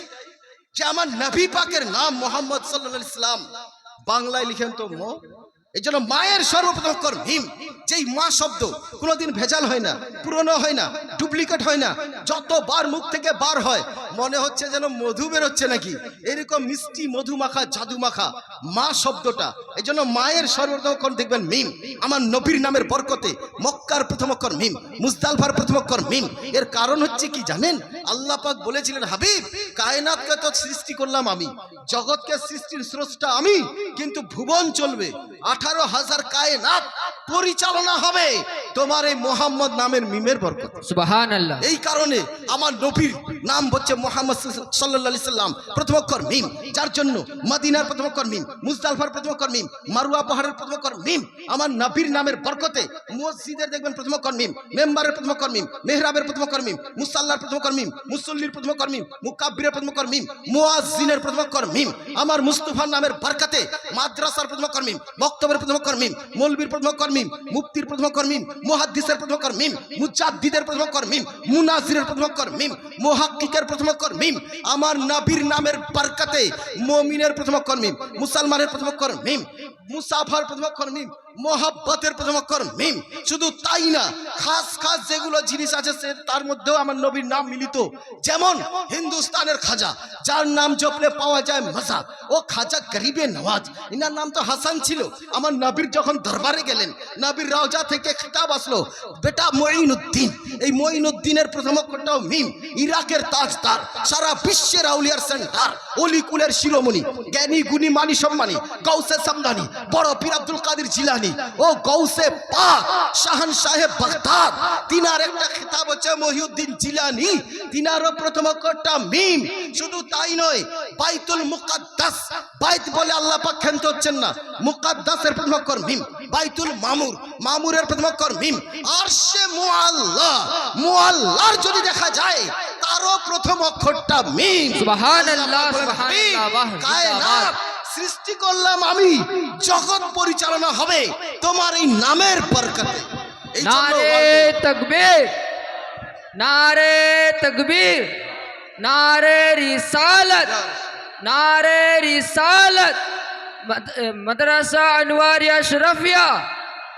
যে আমার নবী পাকের নাম মোহাম্মদ সাল্লাল্লাহু আলাইহি সাল্লাম, বাংলায় লিখেন তো ম, এই জন্য মায়ের সর্বপ্রথম অক্ষর মিম। যেই মা শব্দ কোনোদিন ভেজাল হয় না, পুরনো হয় না, ডুপ্লিকেট হয় না, যতবার মুখ থেকে বার হয় মনে হচ্ছে যেন মধু বেরোচ্ছে নাকি, এরকম মিষ্টি মধু মাখা জাদু মাখা মা শব্দটা। এই জন্য মায়ের সর্বপ্রথম অক্ষর দেখবেন মিম। আমার নবীর নামের বরকতে মক্কার প্রথম অক্ষর মিম, মুজদালফার প্রথম অক্ষর মিম। এর কারণ হচ্ছে কি জানেন? আল্লাহ পাক বলেছিলেন, হাবিব কায়নাতকে তো সৃষ্টি করলাম আমি, জগৎকে সৃষ্টির স্রষ্টা আমি, কিন্তু ভুবন চলবে, 18,000 কায়নাত পরিচালনা হবে তোমার এই মোহাম্মদ নামের মিমের বরকতে। সুবহানাল্লাহ। এই কারণে আমার নবীর নাম হচ্ছে মোহাম্মদ সাল্লাল্লাহু আলাইহি সাল্লাম, প্রথম অক্ষর মিম। যার জন্য মদিনার প্রথম অক্ষর মিম, মুজদালফার প্রথম অক্ষর মিম, মারুয়া পাহাড়ের প্রথম অক্ষর মিম। আমার নবীর নামের বরকতে মসজিদের দেখবেন প্রথম অক্ষর মিম, মেম্বারের প্রথম অক্ষর মিম, মেহরাবের প্রথম অক্ষর মিম, মুসাল্লার প্রথম অক্ষর মিম, মুসল্লির প্রথম অক্ষর মিম, মুকাব্বিরের প্রথম অক্ষর মিম, মুয়াজ্জিনের প্রথম অক্ষর মিম। আমার মুস্তাফার নামের বরকতে মাদ্রাসার প্রথম অক্ষর মিম, মক্তবের প্রথম অক্ষর মিম, মৌলবীর প্রথম অক্ষর মিম, মুফতির প্রথম অক্ষর মিম, মুহাদ্দিসের প্রথম অক্ষর মিম, মুজাদ্দিদের প্রথম অক্ষর মিম, মুনাজিরের প্রথম অক্ষর মিম, মুহাক্কিকের প্রথম অক্ষর মিম। আমার নবীর নামের বরকতে মুমিনের প্রথম অক্ষর মিম, মুসলমানের প্রথম অক্ষর মিম, মুসাফার প্রথম অক্ষর মিম, মোহাব্বতের প্রথম অক্ষর মিম। শুধু তাই না, খাস খাস যেগুলো জিনিস আছে তার মধ্যেও আমার নবীর নাম মিলিত। যেমন হিন্দুস্তানের খাজা, যার নাম জপলে পাওয়া যায় মজা, ও খাজা গরিবে নওয়াজ। ইনার নাম তো হাসান ছিল। আমার নবীর যখন দরবারে গেলেন, নবীর রওজা থেকে খিতাব আসলো, বেটা মঈনুদ্দিন। এই মঈনুদ্দিনের প্রথম অক্ষরটাও মিম। ইরাকের তাজদার, সারা বিশ্বের আউলিয়ার সেন্টার, অলিকুলের শিরোমণি, জ্ঞানী গুণী মানি সম্মানী, গৌসে সামদানি, বড় পীর আব্দুল কাদের জিলানী ও গৌসে পাক শাহান সাহেব বাগদাদ, তিনার একটা খিতাব হচ্ছে মহিউদ্দিন জিলানী, তিনারও প্রথম অক্ষরটা মিম। শুধু তাই নয়, বাইতুল মুকাদ্দাস, বাইত বলে আল্লাহ পাক ক্ষান্ত হচ্ছেন না, মুকাদ্দাসের প্রথম অক্ষর মিম। বাইতুল মামুর, মামুরের প্রথম অক্ষর মিম। আরশে মুআল্লা, মুআল্লার যদি দেখা যায় তারও প্রথম অক্ষরটা মিম। সুবহানাল্লাহ, সুবহানাল্লাহ। কায়নাত সৃষ্টি করলাম আমি, জগৎ পরিচালনা হবে তোমার এই নামের বরকতে। এই জন্য নারে তাকবীর, নারে তাকবীর, নারে রিসালাত, নারে রিসালাত। মাদ্রাসা আনওয়ারিয়া আশরাফিয়া,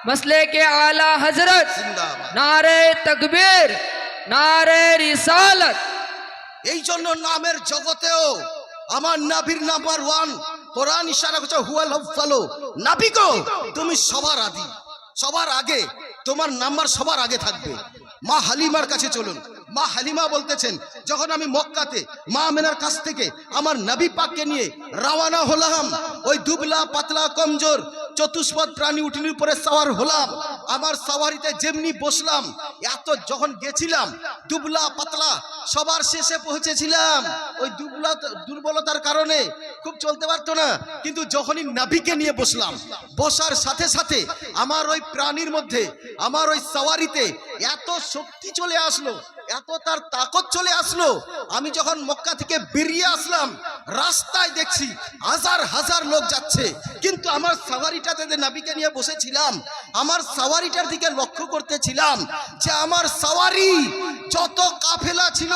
মসলেকে আলা হযরত, জিন্দাবাদ। নারে তাকবীর, নারে রিসালাত। এই জন্য নামের জগতেও আমার নবীর নাম্বার 1। কোরআন ইশারা করছে হুয়াল আউয়ালু, নবী গো তুমি সবার আদি, সবার আগে, তোমার নাম্বার সবার আগে থাকবে। মা হালিমার কাছে চলুন। মা হালিমা বলতেছেন, যখন আমি মক্কাতে মা আমেনার কাছ থেকে আমার নবী পাককে নিয়ে রওনা হলাম, ওই দুবলা পাতলা কমজোর চতুষ্পদ প্রাণী উঠনির উপরে সওয়ার হলাম। আমার সওয়ারিতে যেমনি বসলাম, এত যখন গেছিলাম দুবলা পাতলা, সবার শেষে পৌঁছেছিলাম। ওই দুর্বলতার কারণে খুব চলতে পারতো না, কিন্তু যখনই নবীকে নিয়ে বসলাম, বসার সাথে সাথে আমার ওই প্রাণীর মধ্যে, আমার ওই সওয়ারিতে এত শক্তি চলে আসলো, এত তার তাকত চলে আসলো। আমি যখন মক্কা থেকে বেরিয়ে আসলাম, রাস্তায় দেখছি হাজার হাজার লোক যাচ্ছে, কিন্তু আমার সাওয়ারিটাতে যে নবীকে নিয়ে বসেছিলাম, আমার সাওয়ারিটার দিকে লক্ষ্য করতেছিলাম যে আমার সাওয়ারি যত কাফেলা ছিল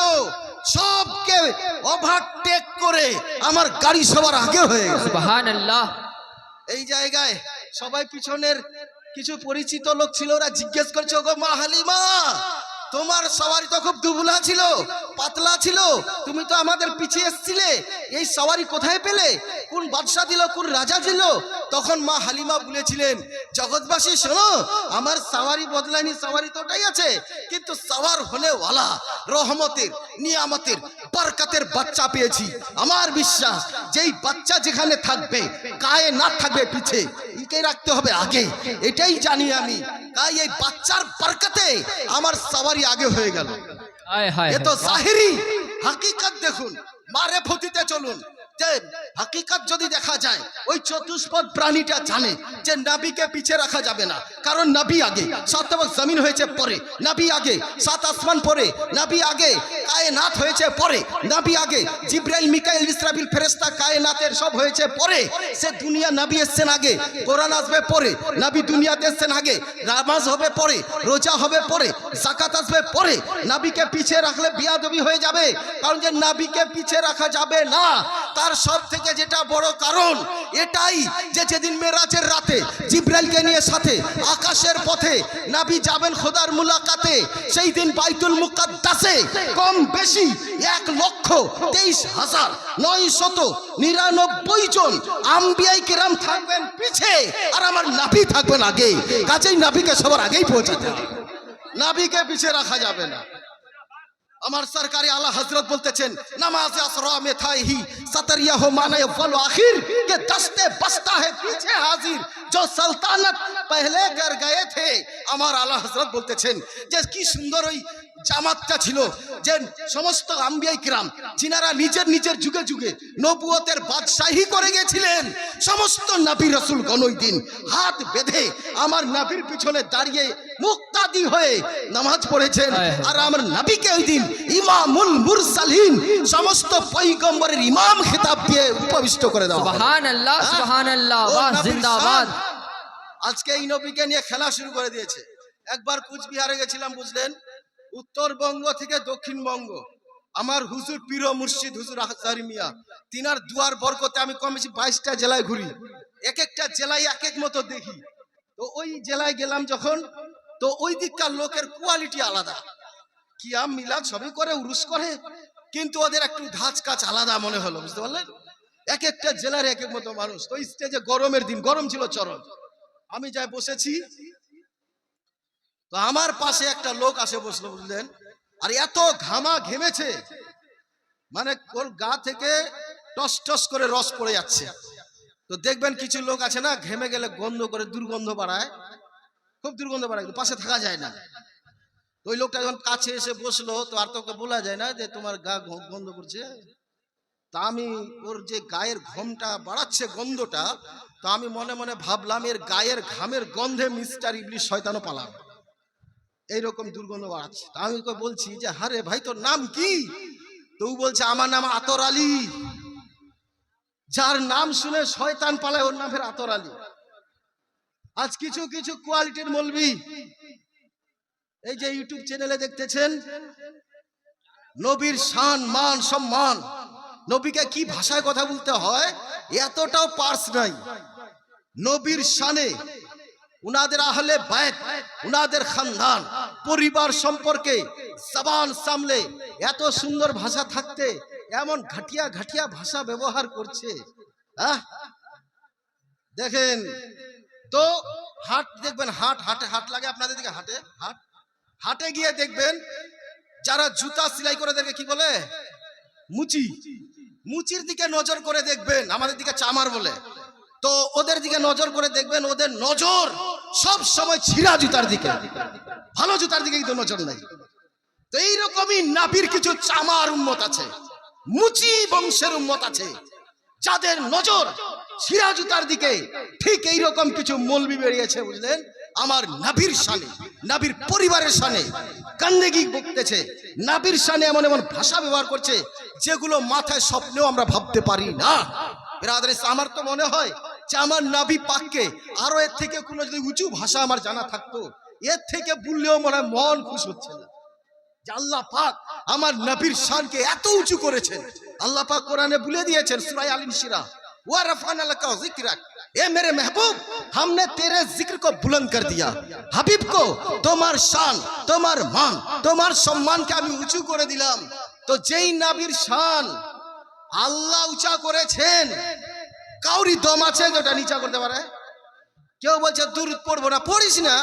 সবকে ওভারটেক করে আমার গাড়ি সবার আগে হয়ে গেল। সুবহানাল্লাহ। এই জায়গায় সবাই পিছনের কিছু পরিচিত লোক ছিল, ওরা জিজ্ঞেস করছে, ওগো মা হালিমা, তোমার সওয়ারি তো খুব দুবলা ছিল, পাতলা ছিল, তুমি তো আমাদের পিছিয়ে এসেছিলে, এই সওয়ারি কোথায় পেলে? কোন বাদশা দিল, কোন রাজা দিল? তখন মা হালিমা বলেছিলেন, জগৎবাসী শোনো, আমার সওয়ারি বদলায়নি, সওয়ারি তো ওটাই আছে, কিন্তু সওয়ার হলে ওয়ালা রহমতের, নিয়ামতের, বরকতের বাচ্চা পেয়েছি। আমার বিশ্বাস, যেই বাচ্চা যেখানে থাকবে, কায়নাত থাকবে পিছে, একে রাখতে হবে আগে, এটাই জানি আমি। তাই এই বাচ্চার বরকতে আমার সওয়ারি আগে হয়ে গেল। হায় হায় এ তো জাহিরি, হাকিকত দেখুন, মারেফতিতে চলুন। যে হাকিকত যদি দেখা যায়, ওই চতুষ্পদ প্রাণীটা জানে যে নবীকে পিছে রাখা যাবে না, কারণ নবী আগে, সাত জমিন হয়েছে পরে, নবী আগে, সাত আসমান পরে, নবী আগে, কায়নাত হয়েছে পরে, নবী আগে, জিবরাইল মিকাইল ইসরাফিল ফেরেশতা কায়নাতের সব হয়েছে পরে। সে দুনিয়া, নবী এসেছেন আগে, কোরআন আসবে পরে, নবী দুনিয়াতে এসেছেন আগে, নামাজ হবে পরে, রোজা হবে পরে, যাকাত আসবে পরে। নবীকে পিছে রাখলে বিয়াদবি হয়ে যাবে, কারণ যে নবীকে পিছে রাখা যাবে না, তার সব থেকে যেটা বড় কারণ এটাই যে যেদিন মেরাজের রাতে জিব্রাইলকে নিয়ে সাথে আকাশের পথে নবী যাবেন খোদার মুলাকাতে, সেই দিন বাইতুল মুকাদ্দাসে কম বেশি 1,23,999 জন আম্বিয়ায়ে কেরাম থাকবেন পিছে, আর আমার নবী থাকবেন আগে। কাজেই নবীকে সবার আগেই পৌঁছাতে হবে, নবীকে পিছে রাখা যাবে না। আমার সরকারি আলা হযরত বলতেছেন, নামাজ আসরা মে था ही सतरिया हो माने अव्वल आखिर के दस्ते बस्ता है पीछे हाजिर जो सल्तनत पहले कर गए थे। আমার আলা হযরত বলতেছেন যে কি সুন্দর ওই জামাতটা ছিল, যে সমস্ত আম্বিয়ায়ে কিরাম যিনারা নিজের নিজের যুগে যুগে নবুয়তের বাদশাহী করে গেছিলেন, সমস্ত নবী রাসূলগণ ওই দিন হাত বেঁধে আমার নবীর পিছনে দাঁড়িয়ে মুক্তাদি হয়ে নামাজ পড়েছেন। আর আমার নবীকে ওই দিন ইমামুল মুরসালিন, সমস্ত পয়গম্বরের ইমাম খেতাব দিয়ে উপবিষ্ট করে দেওয়া। সুবহানাল্লাহ, সুবহানাল্লাহ, ওয়াহ জিন্দাবাদ। আজকে এই নবীকে নিয়ে খেলা শুরু করে দিয়েছে। একবার কুচবিহারে গেছিলাম, বুঝলেন, উত্তরবঙ্গ থেকে দক্ষিণবঙ্গ, আমার হুজুর পীর ও মুর্শিদ হুজুর আহজারি মিয়া, তিনার দুয়ার বরকতে আমি কম বেশি 22টা জেলায় ঘুরি, এক একটা জেলায় এক এক মতো দেখি। তো ওই জেলায় গেলাম যখন, তো ওই দিককার লোকের কোয়ালিটি আলাদা, কিয়াম মিলাদ সবই করে, উরুস করে, কিন্তু ওদের একটু ধাঁচ কাজ আলাদা মনে হলো, বুঝতে পারলেন? এক একটা জেলার এক এক মতো মানুষ। তো স্টেজে গরমের দিন, গরম ছিল চরম, আমি যাই বসেছি, তো আমার পাশে একটা লোক আসে বসলো, বুঝলেন, আর এত ঘামা ঘেমেছে, মানে ওর গা থেকে টস টস করে রস পড়ে যাচ্ছে। তো দেখবেন কিছু লোক আছে না, ঘেমে গেলে গন্ধ করে, দুর্গন্ধ বাড়ায়, খুব দুর্গন্ধ বাড়ায়, পাশে থাকা যায় না। ওই লোকটা যখন কাছে এসে বসলো, তো আর তোকে বলা যায় না যে তোমার গা গন্ধ করছে। তা আমি ওর যে গায়ের ঘামটা বাড়াচ্ছে গন্ধটা, তা আমি মনে মনে ভাবলাম এর গায়ের ঘামের গন্ধে মিস্টার ইবলিশ শয়তানও পালাবে, এইরকম দুর্গন্ধ বাড়াচ্ছে। তা আমি ওকে বলছি যে আরে ভাই তোর নাম কি? তো ও বলছে আমার নাম আতর আলী। যার নাম শুনে শয়তান পালায় ওর নাম ফের আতর আলী। আজ কিছু কিছু কোয়ালিটির মৌলবি এই যে ইউটিউব চ্যানেলে দেখতেছেন, নবীর শান মান সম্মান, নবীকে কি ভাষায় কথা বলতে হয় এতটাও পার্স নাই। নবীর শানে, উনাদের আহলে বাইত, উনাদের খানদান, পরিবার সম্পর্কে জবান সামলে এত সুন্দর ভাষা থাকতে এমন ঘাটিয়া ঘাটিয়া ভাষা ব্যবহার করছে। দেখেন তো হাট দেখবেন, হাট লাগে আপনাদের দিকে, হাটে গিয়ে দেখবেন যারা জুতা সেলাই করে দেখবে কি বলে, মুচির দিকে নজর করে দেখবেন, আমাদের দিকে চামার বলে। তো ওদের দিকে নজর করে দেখবেন, ওদের নজর সব সময় ছিঁড়া জুতার দিকে, ভালো জুতার দিকে কিন্তু নজর নাই। তো এইরকমই নাবির কিছু চামার উম্মত আছে, মুচি বংশের উম্মত আছে, যাদের নজর ছিঁড়া জুতার দিকে। ঠিক এইরকম কিছু মৌলবি বেরিয়েছে, বুঝলেন, আমার নবীর শানে, নবীর পরিবারের শানে কান্দেগি বকতেছে, নবীর শানে এমন এমন ভাষা ব্যবহার করছে যেগুলো মাথায় স্বপ্নেও আমরা ভাবতে পারি না। আমার তো মনে হয় যে আমার নবী পাককে আরো এর থেকে কোনো যদি উঁচু ভাষা আমার জানা থাকতো, এর থেকে বললেও মনে হয় মন খুশ হচ্ছে না যে আল্লাহ পাক আমার নবীর শানকে এত উঁচু করেছেন। আল্লাহ পাক কোরআনে বলে দিয়েছেন সূরা আল ইনশিরা, ওয়া রাফানা লাকা যিকরাক, ए मेरे महबूब हमने तेरे जिक्र को बुलंद कर दिया। হাবিব को তোমার শান, তোমার মান, তোমার সম্মানকে আমি উঁচু করে দিলাম। তো যেই নবীর শান আল্লাহ উঁচা করেছেন, কাউরি দম আছে যেটা নিচা করতে পারে? কেউ বলছে দুরূদ পড়বো না, পড়িস না।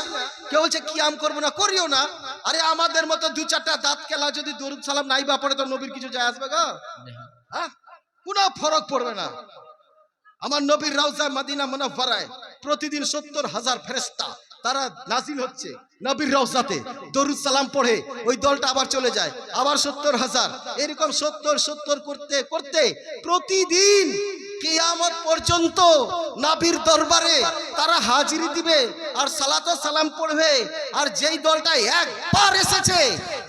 কেউ বলছে কিয়াম করবো না, করিও না। আরে আমাদের মতো দু চারটা দাঁত কেলা যদি দরুদ সালাম নাই বা পড়ে, তো নবীর কিছু যায় আসবে গো? হ্যাঁ, কোনো ফরক পড়বে না। আমার নবীর রওজা মদিনা মুনাফফারায় প্রতিদিন 70,000 ফেরেশতা তারা নাজিল হচ্ছে নবীর রওজাতে, দরুদ সালাম পড়ে ওই দলটা আবার চলে যায়, আবার 70,000, এরকম 70 করতে করতে প্রতিদিন কিয়ামত পর্যন্ত নবীর দরবারে তারা হাজিরি দিবে আর সালাত ও সালাম পড়বে। আর যেই দলটা একবার এসেছে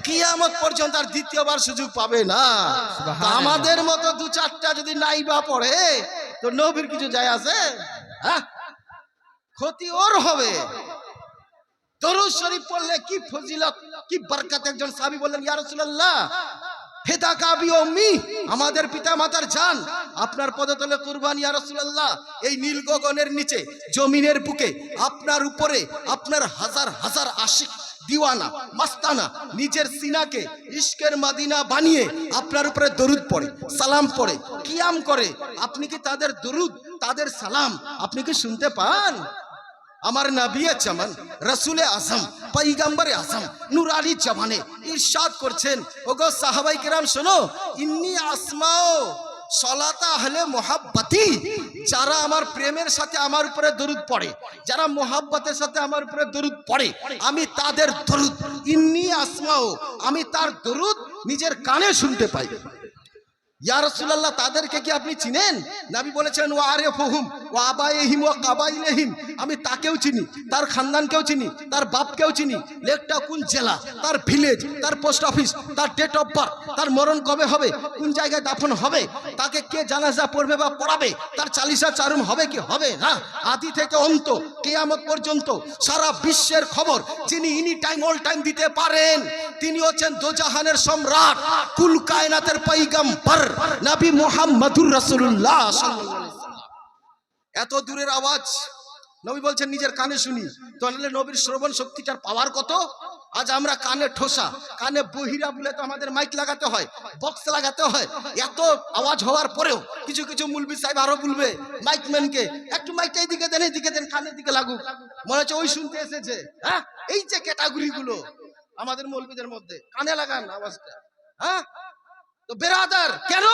কিয়ামত পর্যন্ত আর দ্বিতীয়বার সুযোগ পাবে না। আমাদের মতো দু চারটা যদি নাইবা পড়ে, তো নবীর কিছু যায় আছে? হ্যাঁ, ক্ষতি ওর হবে। দরুদ শরীফ পড়লে কি ফজিলত, কি বরকত। একজন সাহাবী বললেন, ইয়া রাসূলুল্লাহ ফেদা কাবি উম্মি, আমাদের পিতা মাতার জান আপনার পদতলে কুরবান ইয়া রাসূলুল্লাহ। এই নীল গগনের নিচে জমিনের বুকে আপনার উপরে আপনার হাজার হাজার আশিক দিওয়ানা মাস্তানা নিজের সিনাকে ইশকের মদিনা বানিয়ে আপনার উপরে দরুদ পড়ে, সালাম পড়ে, কিয়াম করে। আপনি কি তাদের দরুদ, তাদের সালাম আপনি কি শুনতে পান? আমার নবী চমন রসুলে আজম পয়গম্বরে আজম নুরানি জমানে ইরশাদ করছেন, ওগো সাহাবাই কেরাম শোনো, ইন্নী আসমাও সলাতা আহলে মোহাব্বতি, যারা আমার প্রেমের সাথে আমার উপরে দরুদ পড়ে, যারা মোহাব্বতের সাথে আমার উপরে দরুদ পড়ে, আমি তাদের দরুদ ইন্নী আসমাও, আমি তার দরুদ নিজের কানে শুনতে পাই। ইয়া রাসূলুল্লাহ, তাদেরকে কি আপনি চিনেন? নবী বলেছেন ওয়া আরিফুহুম ওয়া আবাইহিম ওয়া কাবাইলিহিম, আমি তাকেও চিনি, তার খানদানকেও চিনি, তার বাপকেও চিনি, লেকটা কোন জেলা, তার ভিলেজ, তার পোস্ট অফিস, তার ডেট অফ বার্থ, তার মরণ কবে হবে, কোন জায়গায় দাফন হবে, তাকে কে জানাজা পড়বে বা পড়াবে, তার চালিসা চারুম হবে কি হবে না, আদি থেকে অন্ত কিয়ামত পর্যন্ত সারা বিশ্বের খবর যিনি এনি টাইম অল টাইম দিতে পারেন, তিনি হচ্ছেন দোজাহানের সম্রাট, কুল কায়নাতের পয়গম্বর নবী মুহাম্মদুর রাসূলুল্লাহ সাল্লাল্লাহু আলাইহি ওয়াসাল্লাম। এত দূরের আওয়াজ নবী বলছেন নিজের কানে শুনি, তাহলে নবীর শ্রবণ শক্তিটার পাওয়ার কত? আজ আমরা কানে ঠোসা, কানে বহিরা বলে তো আমাদের মাইক লাগাতে হয়, বক্স লাগাতে হয়। এত আওয়াজ হওয়ার পরেও কিছু কিছু মুলবি সাহেব আরো বলবে মাইকম্যানকে, একটু মাইকটা এইদিকে দেন, এইদিকে দেন, কানের দিকে লাগুক, মনে হচ্ছে ওই শুনতে এসেছে। হ্যাঁ, এই যে ক্যাটাগরি গুলো আমাদের মৌলবীদের মধ্যে, কানে লাগান আওয়াজটা। হ্যাঁ তো বেরাদার, কেন?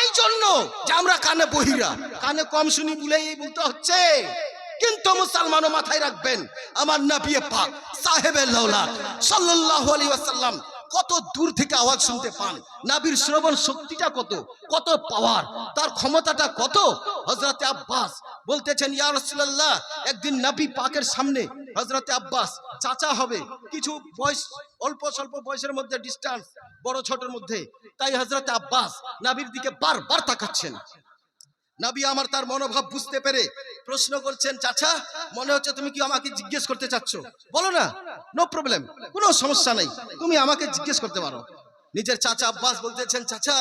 এই জন্য যে আমরা কানে বহিরা, কানে কম শুনি বলে এই বলতে হচ্ছে। কিন্তু মুসলমানও মাথায় রাখবেন, আমার নবী পাক সাহেবে লাউলা সাল্লাল্লাহু আলাইহি ওয়াসাল্লাম কত দূর থেকে আওয়াজ শুনতে পান, নবীর শ্রবণ শক্তিটা কত, কত পাওয়ার, তার ক্ষমতাটা কত। হযরতে আব্বাস বলতেছেন, ইয়া রাসূলুল্লাহ, একদিন নবী পাকের সামনে হযরতে আব্বাস চাচা হবে, কিছু বয়স অল্প স্বল্প বয়সের মধ্যে ডিস্টেন্স বড় ছোটর মধ্যে, তাই হযরতে আব্বাস নবীর দিকে বারবার তাকাচ্ছেন। নবী আমার তার মনোভাব বুঝতে পেরে প্রশ্ন করছেন, চাচা মনে হচ্ছে তুমি কি আমাকে জিজ্ঞেস করতে চাচ্ছ, বলো না, নো প্রবলেম, কোনো সমস্যা নাই, তুমি আমাকে জিজ্ঞেস করতে পারো। নিজের চাচা আব্বাস বলতেছেন, চাচা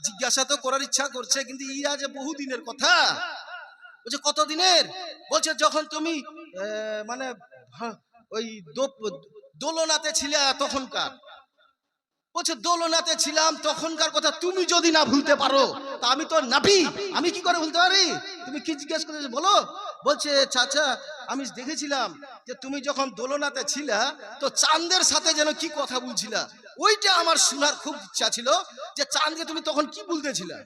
জিজ্ঞাসা তো করার ইচ্ছা করছে, কিন্তু ইয়া যে বহুদিনের কথা। বলছে কত দিনের? বলছে যখন তুমি মানে ওই দোলনাতে ছিলে তখনকার। বলছে দোলনাতে ছিলাম তখনকার কথা তুমি যদি না ভুলতে পারো, তা আমি তো নবী, আমি কি করে ভুলতে পারি? তুমি কি জিজ্ঞেস করেছো বলো। বলছে চাচা আমি দেখেছিলাম যে তুমি যখন দোলনাতে ছিলা তো চাঁদের সাথে যেন কি কথা বলছিলা, ওইটা আমার শোনার খুব ইচ্ছা ছিল, যে চাঁদকে তুমি তখন কি বলতেছিলা।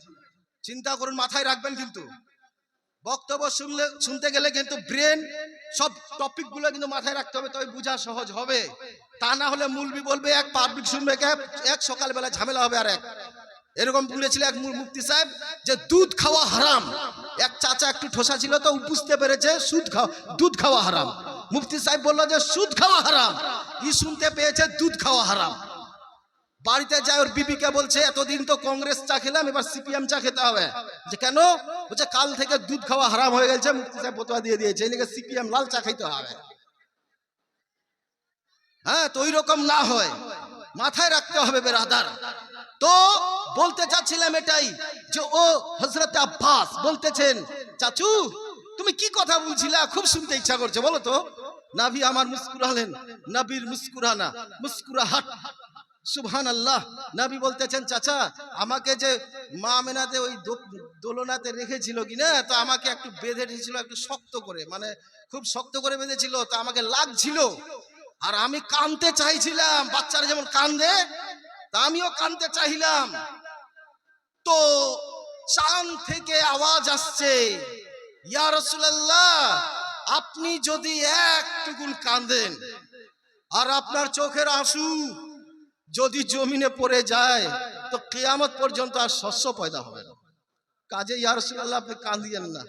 চিন্তা করুন, মাথায় রাখবেন, কিন্তু বক্তব্য শুনতে গেলে কিন্তু ব্রেন সব টপিক গুলো কিন্তু মাথায় রাখতে হবে, তবে বোঝা সহজ হবে। তা না হলে মুলবি বলবে এক, পাবলিক শুনবে এক, সকালবেলা ঝামেলা হবে আর এক। এরকম বলেছিল এক মুফতি সাহেব যে দুধ খাওয়া হারাম। এক চাচা একটু ঠোসা ছিল তো বুঝতে পেরেছে দুধ খাওয়া হারাম। মুফতি সাহেব বললো যে সুদ খাওয়া হারাম, ই শুনতে পেয়েছে দুধ খাওয়া হারাম। বাড়িতে যায় ওর বিবিকে বলছে, এতদিন তো কংগ্রেস চা খেলাম, এবার সিপিএম চা খেতে হবে। যে কেন? বলছে কাল থেকে দুধ খাওয়া হারাম হয়ে গেছে, মুফতি সাহেব ফতোয়া দিয়ে দিয়েছে, এই লিগে সিপিএম লাল চা খেতে হবে। হ্যাঁ, তো ওই রকম না হয়, মাথায় রাখতে হবে বেরাদার। তো বলতে চাচ্ছিলাম এটাই, যে ও হযরত আব্বাস বলতেছেন, চাচু তুমি কি কথা বলছিলা, খুব শুনতে ইচ্ছা করছে, বলো তো। নবী আমার মুস্কুরালেন, নবীর মুস্কুরানা মুস্কুরাহাট সুবহানাল্লাহ। নবী বলতেছেন, চাচা আমাকে যে মা আমেনাতে ওই দোলনাতে রেখেছিল কিনা, তো আমাকে একটু বেঁধে রেখেছিল, একটু শক্ত করে, মানে খুব শক্ত করে বেঁধেছিল, তো আমাকে লাগছিল, আর আমি কাঁদতে চাইছিলাম, বাচ্চারা যেমন কান্দে তা আমিও কাঁদতে চাইলাম। তো চাঁদ থেকে আওয়াজ আসছে, ইয়া রাসূলুল্লাহ আপনি যদি একটুকুন কাঁদেন আর আপনার চোখের আঁসু যদি জমিনে পড়ে যায়, তো কিয়ামত পর্যন্ত আর শস্য পয়দা হবে না। কাজে ইয়া রাসূলুল্লাহ আপনি কাঁদিয়েন না।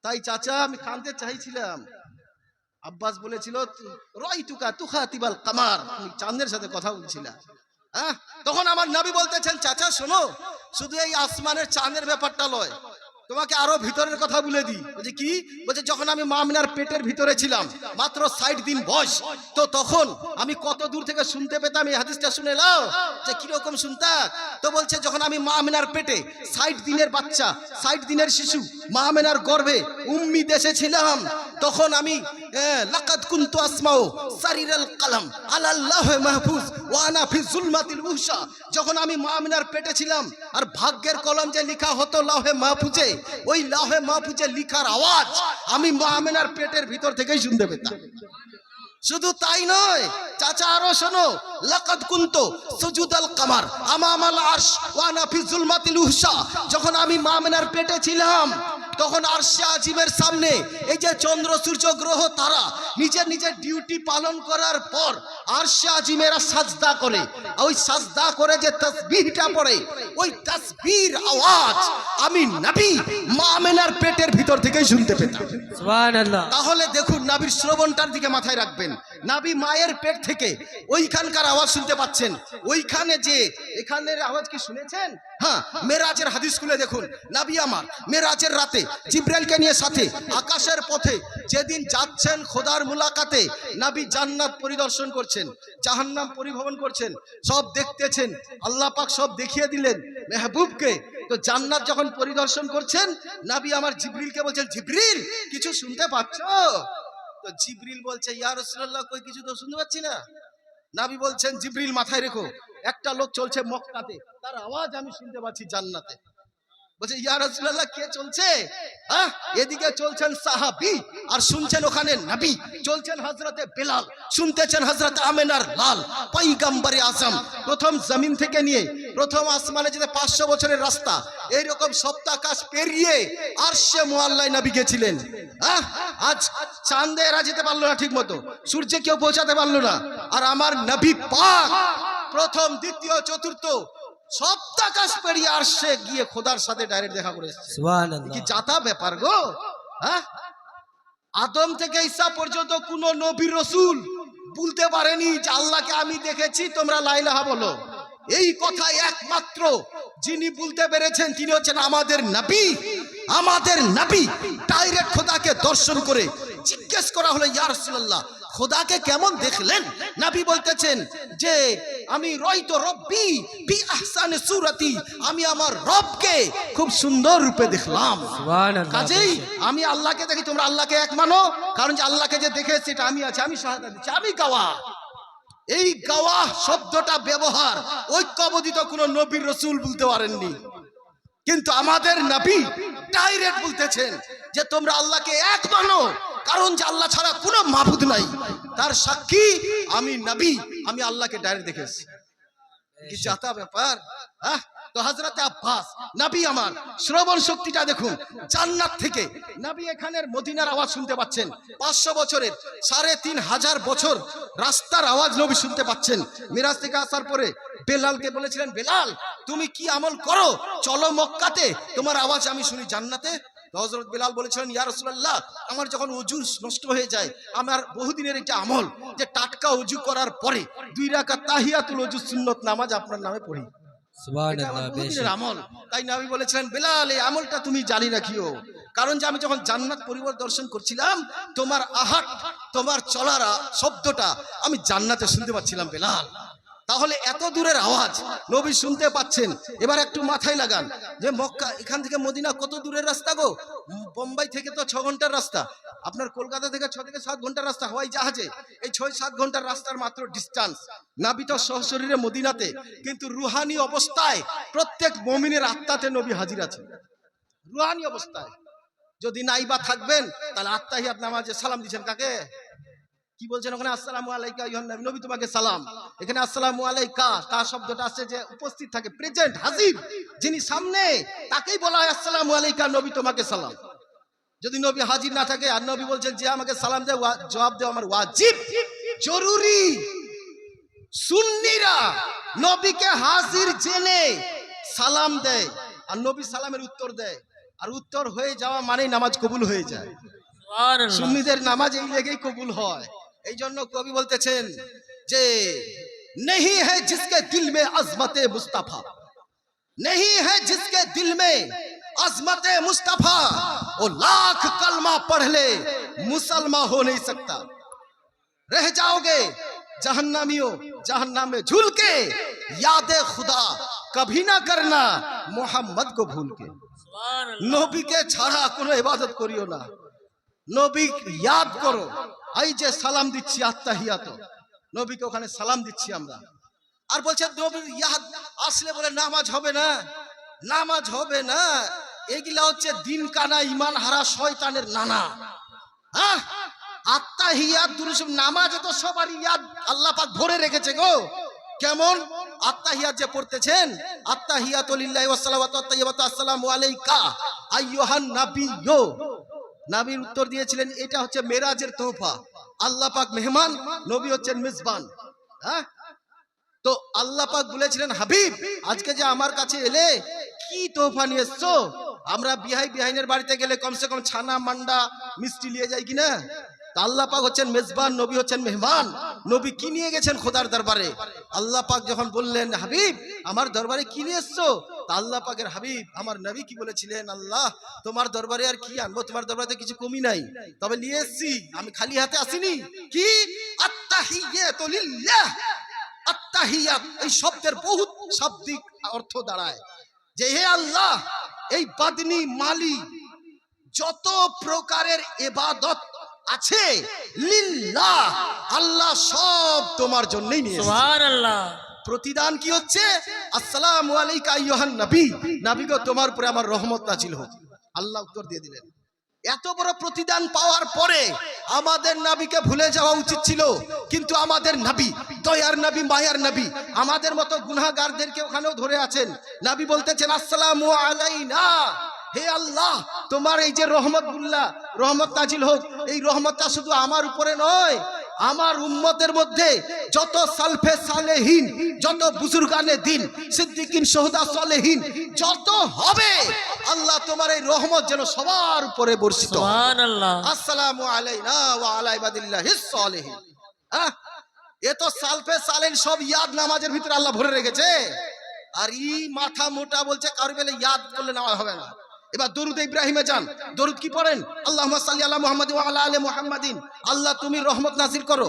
তাই চাচা আমি কাঁদতে চাইছিলাম। আব্বাস বলেছিল, রাইতুকা তুখাতিবাল কামার, তুমি চাঁদের সাথে কথা বলছিলা। হ্যাঁ, তখন আমার নবী বলতেছেন, চাচা শোনো, শুধু এই আসমানের চাঁদের ব্যাপারটা লয়, তোমাকে আরো ভিতরের কথা বলে দিই। বলছে কি? বলছে যখন আমি মা আমিনার পেটের ভিতরে ছিলাম, মাত্র 60 দিন বয়স, তো তখন আমি কত দূর থেকে শুনতে পেতাম এই হাদিসটা শুনে নাও যে কিরকম শুনতা। তো বলছে যখন আমি মা আমিনার পেটে 60 দিনের বাচ্চা, 60 দিনের শিশু মা আমিনার গর্ভে উম্মি দেশে ছিলাম, তখন আমি লাকাদ কুনতু আসমাউ সারিরাল কালাম আলাল্লাহ মাহফুজ ওয়া আনা ফি যুলমাতিল উহশা। যখন আমি মা আমিনার পেটে ছিলাম আর ভাগ্যের কলম যে লেখা হতো লাহে মাহফুজে, ওই লাহে মাহফুজে লেখার আওয়াজ আমি মা আমিনার পেটের ভিতর থেকেই শুনতে পেতাম। শুধু তাই নয় চাচা, আরো শোনো, লাকাদ কুনতু সুজুদাল কামার আমামাল আরশ ওয়া আনা ফি যুলমাতিল উহশা। যখন আমি মা আমিনার পেটে ছিলাম তখন আরশে আজিমের সামনে এই যে চন্দ্র সূর্য গ্রহ তারা নিজের নিজের ডিউটি পালন করার পর আরশে আজিমেরা সাজদা করে, ওই সাজদা করে যে তাসবিহটা পড়ে, ওই তাসবিহর আওয়াজ আমি নবী মা আমিনার পেটের ভিতর থেকেই শুনতে পেতাম। সুবহানাল্লাহ। তাহলে দেখুন নবীর শ্রবণটার দিকে মাথায় রাখবেন। নবী মায়ের পেট থেকে ওইখানকার আওয়াজ শুনতে পাচ্ছেন। ওইখানে যে এখানের আওয়াজ কি শুনেছেন? হ্যাঁ, মেরাজের হাদিস খুলে দেখুন। নবী আমার মেরাজের রাতে জিবরাইলকে নিয়ে সাথে আকাশের পথে যেদিন যাচ্ছেন খোদার মুলাকাতে, নবী জান্নাত পরিদর্শন করছেন, জাহান্নাম পরিভ্রমণ করছেন, সব দেখতেছেন। আল্লাহ পাক সব দেখিয়ে দিলেন মেহবুবকে। তো জান্নাত যখন পরিদর্শন করছেন, নবী আমার জিবরিলকে বলছেন, জিবরিল কিছু শুনতে পাচ্ছ? তো জিবরিল বলছে, ইয়া রাসূলুল্লাহ কই কিছু তো শুনতে পাচ্ছি না। নবী বলছেন, জিবরিল মাথায় রেখো, একটা লোক চলছে মক্কাতে, তার আওয়াজ আমি শুনতে পাচ্ছি জান্নাতে। বলছে, ইয়া রাসূলুল্লাহ কে চলছে? হ্যাঁ, এদিকে চলছেন সাহাবী আর শুনছেন ওখানে নবী, চলছেন হযরতে বেলাল, শুনতেছেন হযরত আমিনার লাল পয়গম্বরে আযম। প্রথম জমিন থেকে নিয়ে প্রথম আসমানে যেতে 500 বছরের রাস্তা, এইরকম সপ্তাহাকাশ পেরিয়ে আরশে মুআল্লায় নবী গেছিলেন। হ্যাঁ, আজ চাঁদে এরা যেতে পারলো না ঠিক মতো, সূর্যে কেউ পৌঁছাতে পারলো না, আর আমার নবী পাক প্রথম দ্বিতীয় চতুর্থ সপ্তাহাকাশ পেরিয়ে আরশে গিয়ে খোদার সাথে ডাইরেক্ট দেখা করে এসেছে। সুবহানাল্লাহ। কি জাতা ব্যাপার গো। হ্যাঁ, আদম থেকে ঈসা পর্যন্ত কোন নবী রাসূল বলতে পারেনি যে আল্লাহকে আমি দেখেছি, তোমরা লা ইলাহা বলো। এই কথা একমাত্র যিনি বলতে পেরেছেন তিনি হচ্ছেন আমাদের নবী। আমাদের নবী ডাইরেক্ট খোদাকে দর্শন করে জিজ্ঞেস করা হলো, ইয়া রাসূলুল্লাহ খোদাকে কেমন দেখলেন? নবী বলতেছেন যে আমি রাইতু রব্বি বি আহসানি সূরাতি, আমি আমার রবকে খুব সুন্দর রূপে দেখলাম। সুবহানাল্লাহ। কাজেই আমি আল্লাহকে দেখি, তোমরা আল্লাহকে এক মানো, কারণ যে আল্লাহকে যে দেখেছি এটা আমি আছি, আমি শাহাদাত দিচ্ছি, আমি গাওয়া। এই গাওয়া শব্দটা ব্যবহার ঐক্যবদ্ধ কোন নবী রাসূল বলতে পারেননি, কিন্তু আমাদের নবী ডাইরেক্ট বলতেছেন যে তোমরা আল্লাহকে এক মানো, কারণ যে আল্লাহ ছাড়া কোনো মাবুদ নাই। তার সাক্ষী আমি নবী, আমি আল্লাহকে ডাইরেক্ট দেখেছি। কি জাতা ব্যাপার। হ্যাঁ, তো হযরত আব্বাস নবী আমার শ্রবণ শক্তিটা দেখুন। জান্নাত থেকে নবী এখানের মদিনার আওয়াজ শুনতে পাচ্ছেন। 500 বছরের 3500 বছর রাস্তার আওয়াজ নবী শুনতে পাচ্ছেন। মিরাজ থেকে আসার পরে বেলালকে বলেছিলেন, বেলাল তুমি কি আমল করো, চলো মক্কাতে, তোমার আওয়াজ আমি শুনি জান্নাতে। হযরত বেলাল বলেছিলেন, ইয়া রাসূলুল্লাহ আমার যখন ওযু নষ্ট হয়ে যায়, আমার বহুদিনের একটা আমল যে টাটকা ওযু করার পরে 2 রাকাত তাহিয়াতুল ওযু সুন্নত নামাজ আপনার নামে পড়ি। সুবহানাল্লাহ। বহুদিনের আমল। তাই নবী বলেছিলেন, বেলাল এই আমলটা তুমি জারি রাখিও, কারণ যে আমি যখন জান্নাত পরিদর্শন করছিলাম, তোমার আহাত, তোমার চলার শব্দটা আমি জান্নাতে শুনতে পাচ্ছিলাম বেলাল। তাহলে এত দূরের আওয়াজ নবী শুনতে পাচ্ছেন। এবার একটু মাথায় লাগান যে মক্কা এখান থেকে মদিনা কত দূরের রাস্তা গো। বোম্বাই থেকে তো 6 ঘন্টার রাস্তা, আপনার কলকাতা থেকে 6 থেকে 7 ঘন্টার রাস্তা হওয়াই জাহাজে। এই 6-7 ঘন্টার রাস্তার মাত্র ডিস্টেন্স। নবী তো সশরীরে মদিনাতে, কিন্তু রুহানি অবস্থায় প্রত্যেক মুমিনের আত্মাতে নবী হাজির আছেন। রুহানি অবস্থায় যদি নাইবা থাকবেন তাহলে আত্তাহিয়াত নামাজে সালাম দিবেন কাকে? কি বলছেন ওখানে? আসসালামু আলাইকা আইয়ুহান নবী, নবী তোমাকে সালাম। এখানে আসসালামু আলাইকা কা শব্দটা আছে যে উপস্থিত থাকে, প্রেজেন্ট, হাজির, যিনি সামনে তাকেই বলা হয় আসসালামু আলাইকা নবী তোমাকে সালাম। যদি নবী হাজির না থাকে আর নবী বলছেন যে আমাকে সালাম দেয়, জবাব দেওয়া আমার ওয়াজিব, জরুরি। সুন্নিরা নবীকে হাজির জেনে সালাম দেয় আর নবী সালামের উত্তর দেয়, আর উত্তর হয়ে যাওয়া মানেই নামাজ কবুল হয়ে যায়। সুবহানাল্লাহ। সুন্নিদের নামাজ এই লেগেই কবুল হয়। এই জন্য কবি বলতেছেন যে नहीं है जिसके दिल में अजमत मुस्तफा, नहीं है जिसके दिल में अजमत मुस्तफा वो लाख कलमा पढ़ ले मुसलमान हो नहीं सकता। रह जाओगे जहन्नमियों जहन्नम में झूल के। याद खुदा कभी ना करना मोहम्मद को भूल के। सुभान अल्लाह। नबी के ছাড়া কোনো ইবাদত করিও না। নবী ইয়াদ করো। এই যে সালাম দিচ্ছি আত্তাহিয়াত, নবীকে ওখানে সালাম দিচ্ছি আমরা। আর বলছে নবীর ইয়াদ আসলে বলে নামাজ হবে না, নামাজ হবে না। এগুলা হচ্ছে দিন কানা ঈমান হারা শয়তানের নানা। হ্যাঁ, আত্তাহিয়াত দুরূদ নামাজে তো সবার ইয়াদ আল্লাহ পাক ভরে রেখেছে গো। কেমন আত্তাহিয়াত যে পড়তেছেন, আত্তাহিয়াতু লিল্লাহি ওয়া সালাওয়াতু আত-তাইয়্যিবাতু আসসালামু আলাইকা আইয়ুহান নাবিয়্যু। নবীর উত্তর দিয়েছিলেন এটা হচ্ছে মেরাজের তোহফা। আল্লাহ পাক মেহমান, নবী হচ্ছেন মেজবান। হ্যাঁ, তো আল্লাহ পাক বলেছিলেন হাবিব আজকে যে আমার কাছে এলে কি তোহফা নিয়ে এসছো? আমরা বিহাইনের বাড়িতে গেলে কমসে কম ছানা মান্ডা মিষ্টি নিয়ে যাই কিনা? তা আল্লাহ পাক হচ্ছেন মেজবান, নবী হচ্ছেন মেহমান। নবী কি নিয়ে গেছেন খোদার দরবারে? আল্লাহ পাক যখন বললেন হাবিব আমার দরবারে কি নিয়ে এসছো, তা আল্লাহ পাকের হাবিব আমার নবী কি বলেছিলেন, আল্লাহ তোমার দরবারে আর কি আনবো, তোমার দরবারে কিছু কমি নাই, তবে নিয়ে এসছি, আমি খালি হাতে আসিনি। কি? আত্তাহিয়াতু লিল্লাহ। আত্তাহিয়াত এই শব্দের বহুত শাব্দিক অর্থ দাঁড়ায় যে হে আল্লাহ এই বাদনি মালি যত প্রকারের ইবাদত আছে লিল্লাহ আল্লাহ সব তোমার জন্যই নিয়ে এসেছে। সুবহানাল্লাহ। প্রতিদান কি হচ্ছে? আসসালামু আলাইকা আইয়ুহান নবী, নবী গো তোমার উপরে আমার রহমত নাজিল হোক। আল্লাহ উত্তর দিয়ে দিলেন। এত বড় প্রতিদান পাওয়ার পরে আমাদের নবীকে ভুলে যাওয়া উচিত ছিল, কিন্তু আমাদের নবী দয়ার নবী মায়ার নবী আমাদের মতো গুনাহগারদেরকে ওখানেও ধরে আছেন। নবী বলতেছেন আসসালামু আলাইনা, হে আল্লাহ তোমার এই যে রহমতুল্লাহ রহমত নাজিল হোক, এই রহমতটা শুধু আমার উপরে নয়, আমার উম্মতের মধ্যে যত সালফে সালেহীন, যত বুজুর্গানে দিন, সিদ্দিকিন, শহীদা, সালেহীন যত হবে আল্লাহ তোমার এই রহমত যেন সবার উপরে বর্ষিত। সুবহানাল্লাহ। আসসালামু আলাইনা ওয়া আলা ইবাদিল্লাহিস সালিহিন। হ্যাঁ, এ তো সালফে সালেহীন সব ইয়াদ নামাজের ভিতরে আল্লাহ ভরে রেখেছে। আর ই মাথা মোটা বলছে কারো বেলে ইয়াদ করলে নামাজ হবে না। এবার দরুদ ইব্রাহিমে যান, দরুদ কি পড়েন? আল্লাহুম্মা সাল্লি আলা মুহাম্মাদিন ওয়া আলা আলি মুহাম্মাদিন। আল্লাহ তুমি রহমত নাযিল করো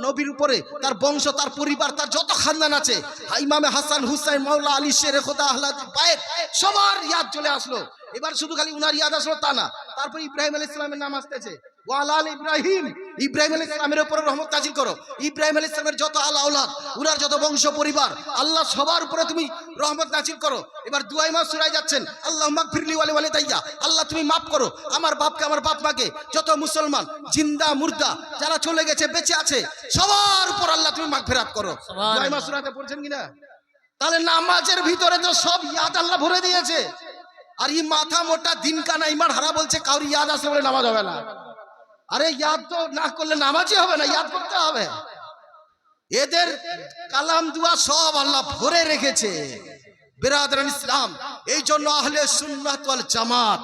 নবীর উপরে, তার বংশ, তার পরিবার, তার যত খানদান আছে, ইমামে হাসান, হুসাইন, মাওলা আলী, শেরে খোদা, আহলাদ বাইত সবার ইয়াদ চলে আসলো। এবার শুধু খালি উনার ইয়াদ আসলো তা না, তারপর ইব্রাহিম আলাইহিস সালামের নাম আসতেছে ওয়া আলা আলি ইব্রাহিম। ইব্রাহিম আলাইহিস সালামের উপরে রহমত নাযিল করো। ইব্রাহিম আলাইহিস সালামের যত আলা আওলাদ, উনার যত বংশ পরিবার, আল্লাহ সবার উপরে তুমি রহমত নাযিল করো। এবার দুআয়ে মাসুরায় যাচ্ছেন, আল্লাহুম্মা গফিরলি ওয়া লিওয়ালিদাইয়া, আল্লাহ তুমি মাফ করো আমার বাপকে, আমার বাপ মাকে, যত মুসলমান জিন্দা মুর্দা যারা চলে গেছে বেঁচে আছে সবার উপর আল্লাহ তুমি মাগফিরাত করো। দুআয়ে মাসুরাতে পড়ছেন কিনা? তাহলে নামাজের ভিতরে তো সব ইয়াদ আল্লাহ ভরে দিয়েছে। আর এই মাথা মোটা দিন কানা ঈমান হারা বলছে কাউরি ইয়াদ আসলে বলে নামাজ হবে না। আরে ইয়াদ তো না করলে নামাজই হবে না, ইয়াদ করতে হবে। এদের কালাম দুয়া সব আল্লাহ ভরে রেখেছে। বিরাদরান ইসলাম, এই জন্য আহলে সুন্নাত ওয়াল জামাত,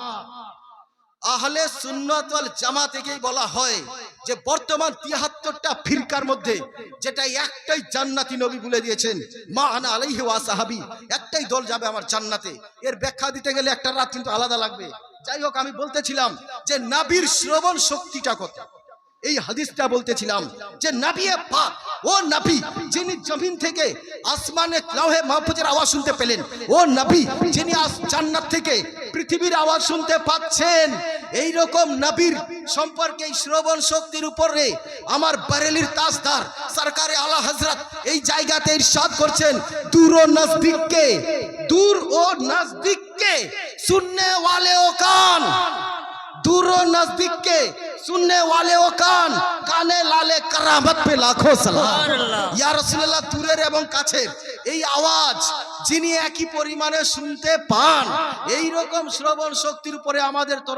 আহলে সুন্নাত ওয়াল জামাত একেই বলা হয় যে বর্তমান ৭৩টা ফিরকার মধ্যে যেটা একটাই জান্নাতি, নবী বলে দিয়েছেন মা আনা আলাইহি ওয়া সাহাবী, একটাই দল যাবে আমার জান্নাতে। এর ব্যাখ্যা দিতে গেলে একটা রাত কিন্তু আলাদা লাগবে। যাই হোক, আমি বলতেছিলাম যে নবীর শ্রবণ শক্তিটা কত, এই হাদিসটা বলতেছিলাম যে নবী পাক ও নবী যিনি জমিন থেকে আসমানে লৌহে মাহফুজের আওয়াজ শুনতে পেলেন, ও নবী যিনি জান্নাত থেকে পৃথিবীর আওয়াজ শুনতে পাচ্ছেন, এই রকম নবীর সম্পর্কে এই শ্রবণ শক্তির উপরে আমার বরেলির তাজদার সরকারে আলা হযরত এই জায়গাতে ইরশাদ করছেন দূর ও নজদীককে, দূর ও নজদীককে सुनने वाले ओ कान, दूर ও नजदीक सुनने वाले ओ कान, কানে লালে কারামত পে লাখো সালাম। ইয়া রাসূলুল্লাহ, দূরের এবং কাছের এই আওয়াজ যিনি একই পরিমাণে শুনতে পান, এই রকম শ্রবণ শক্তির উপরে আমাদের তরফ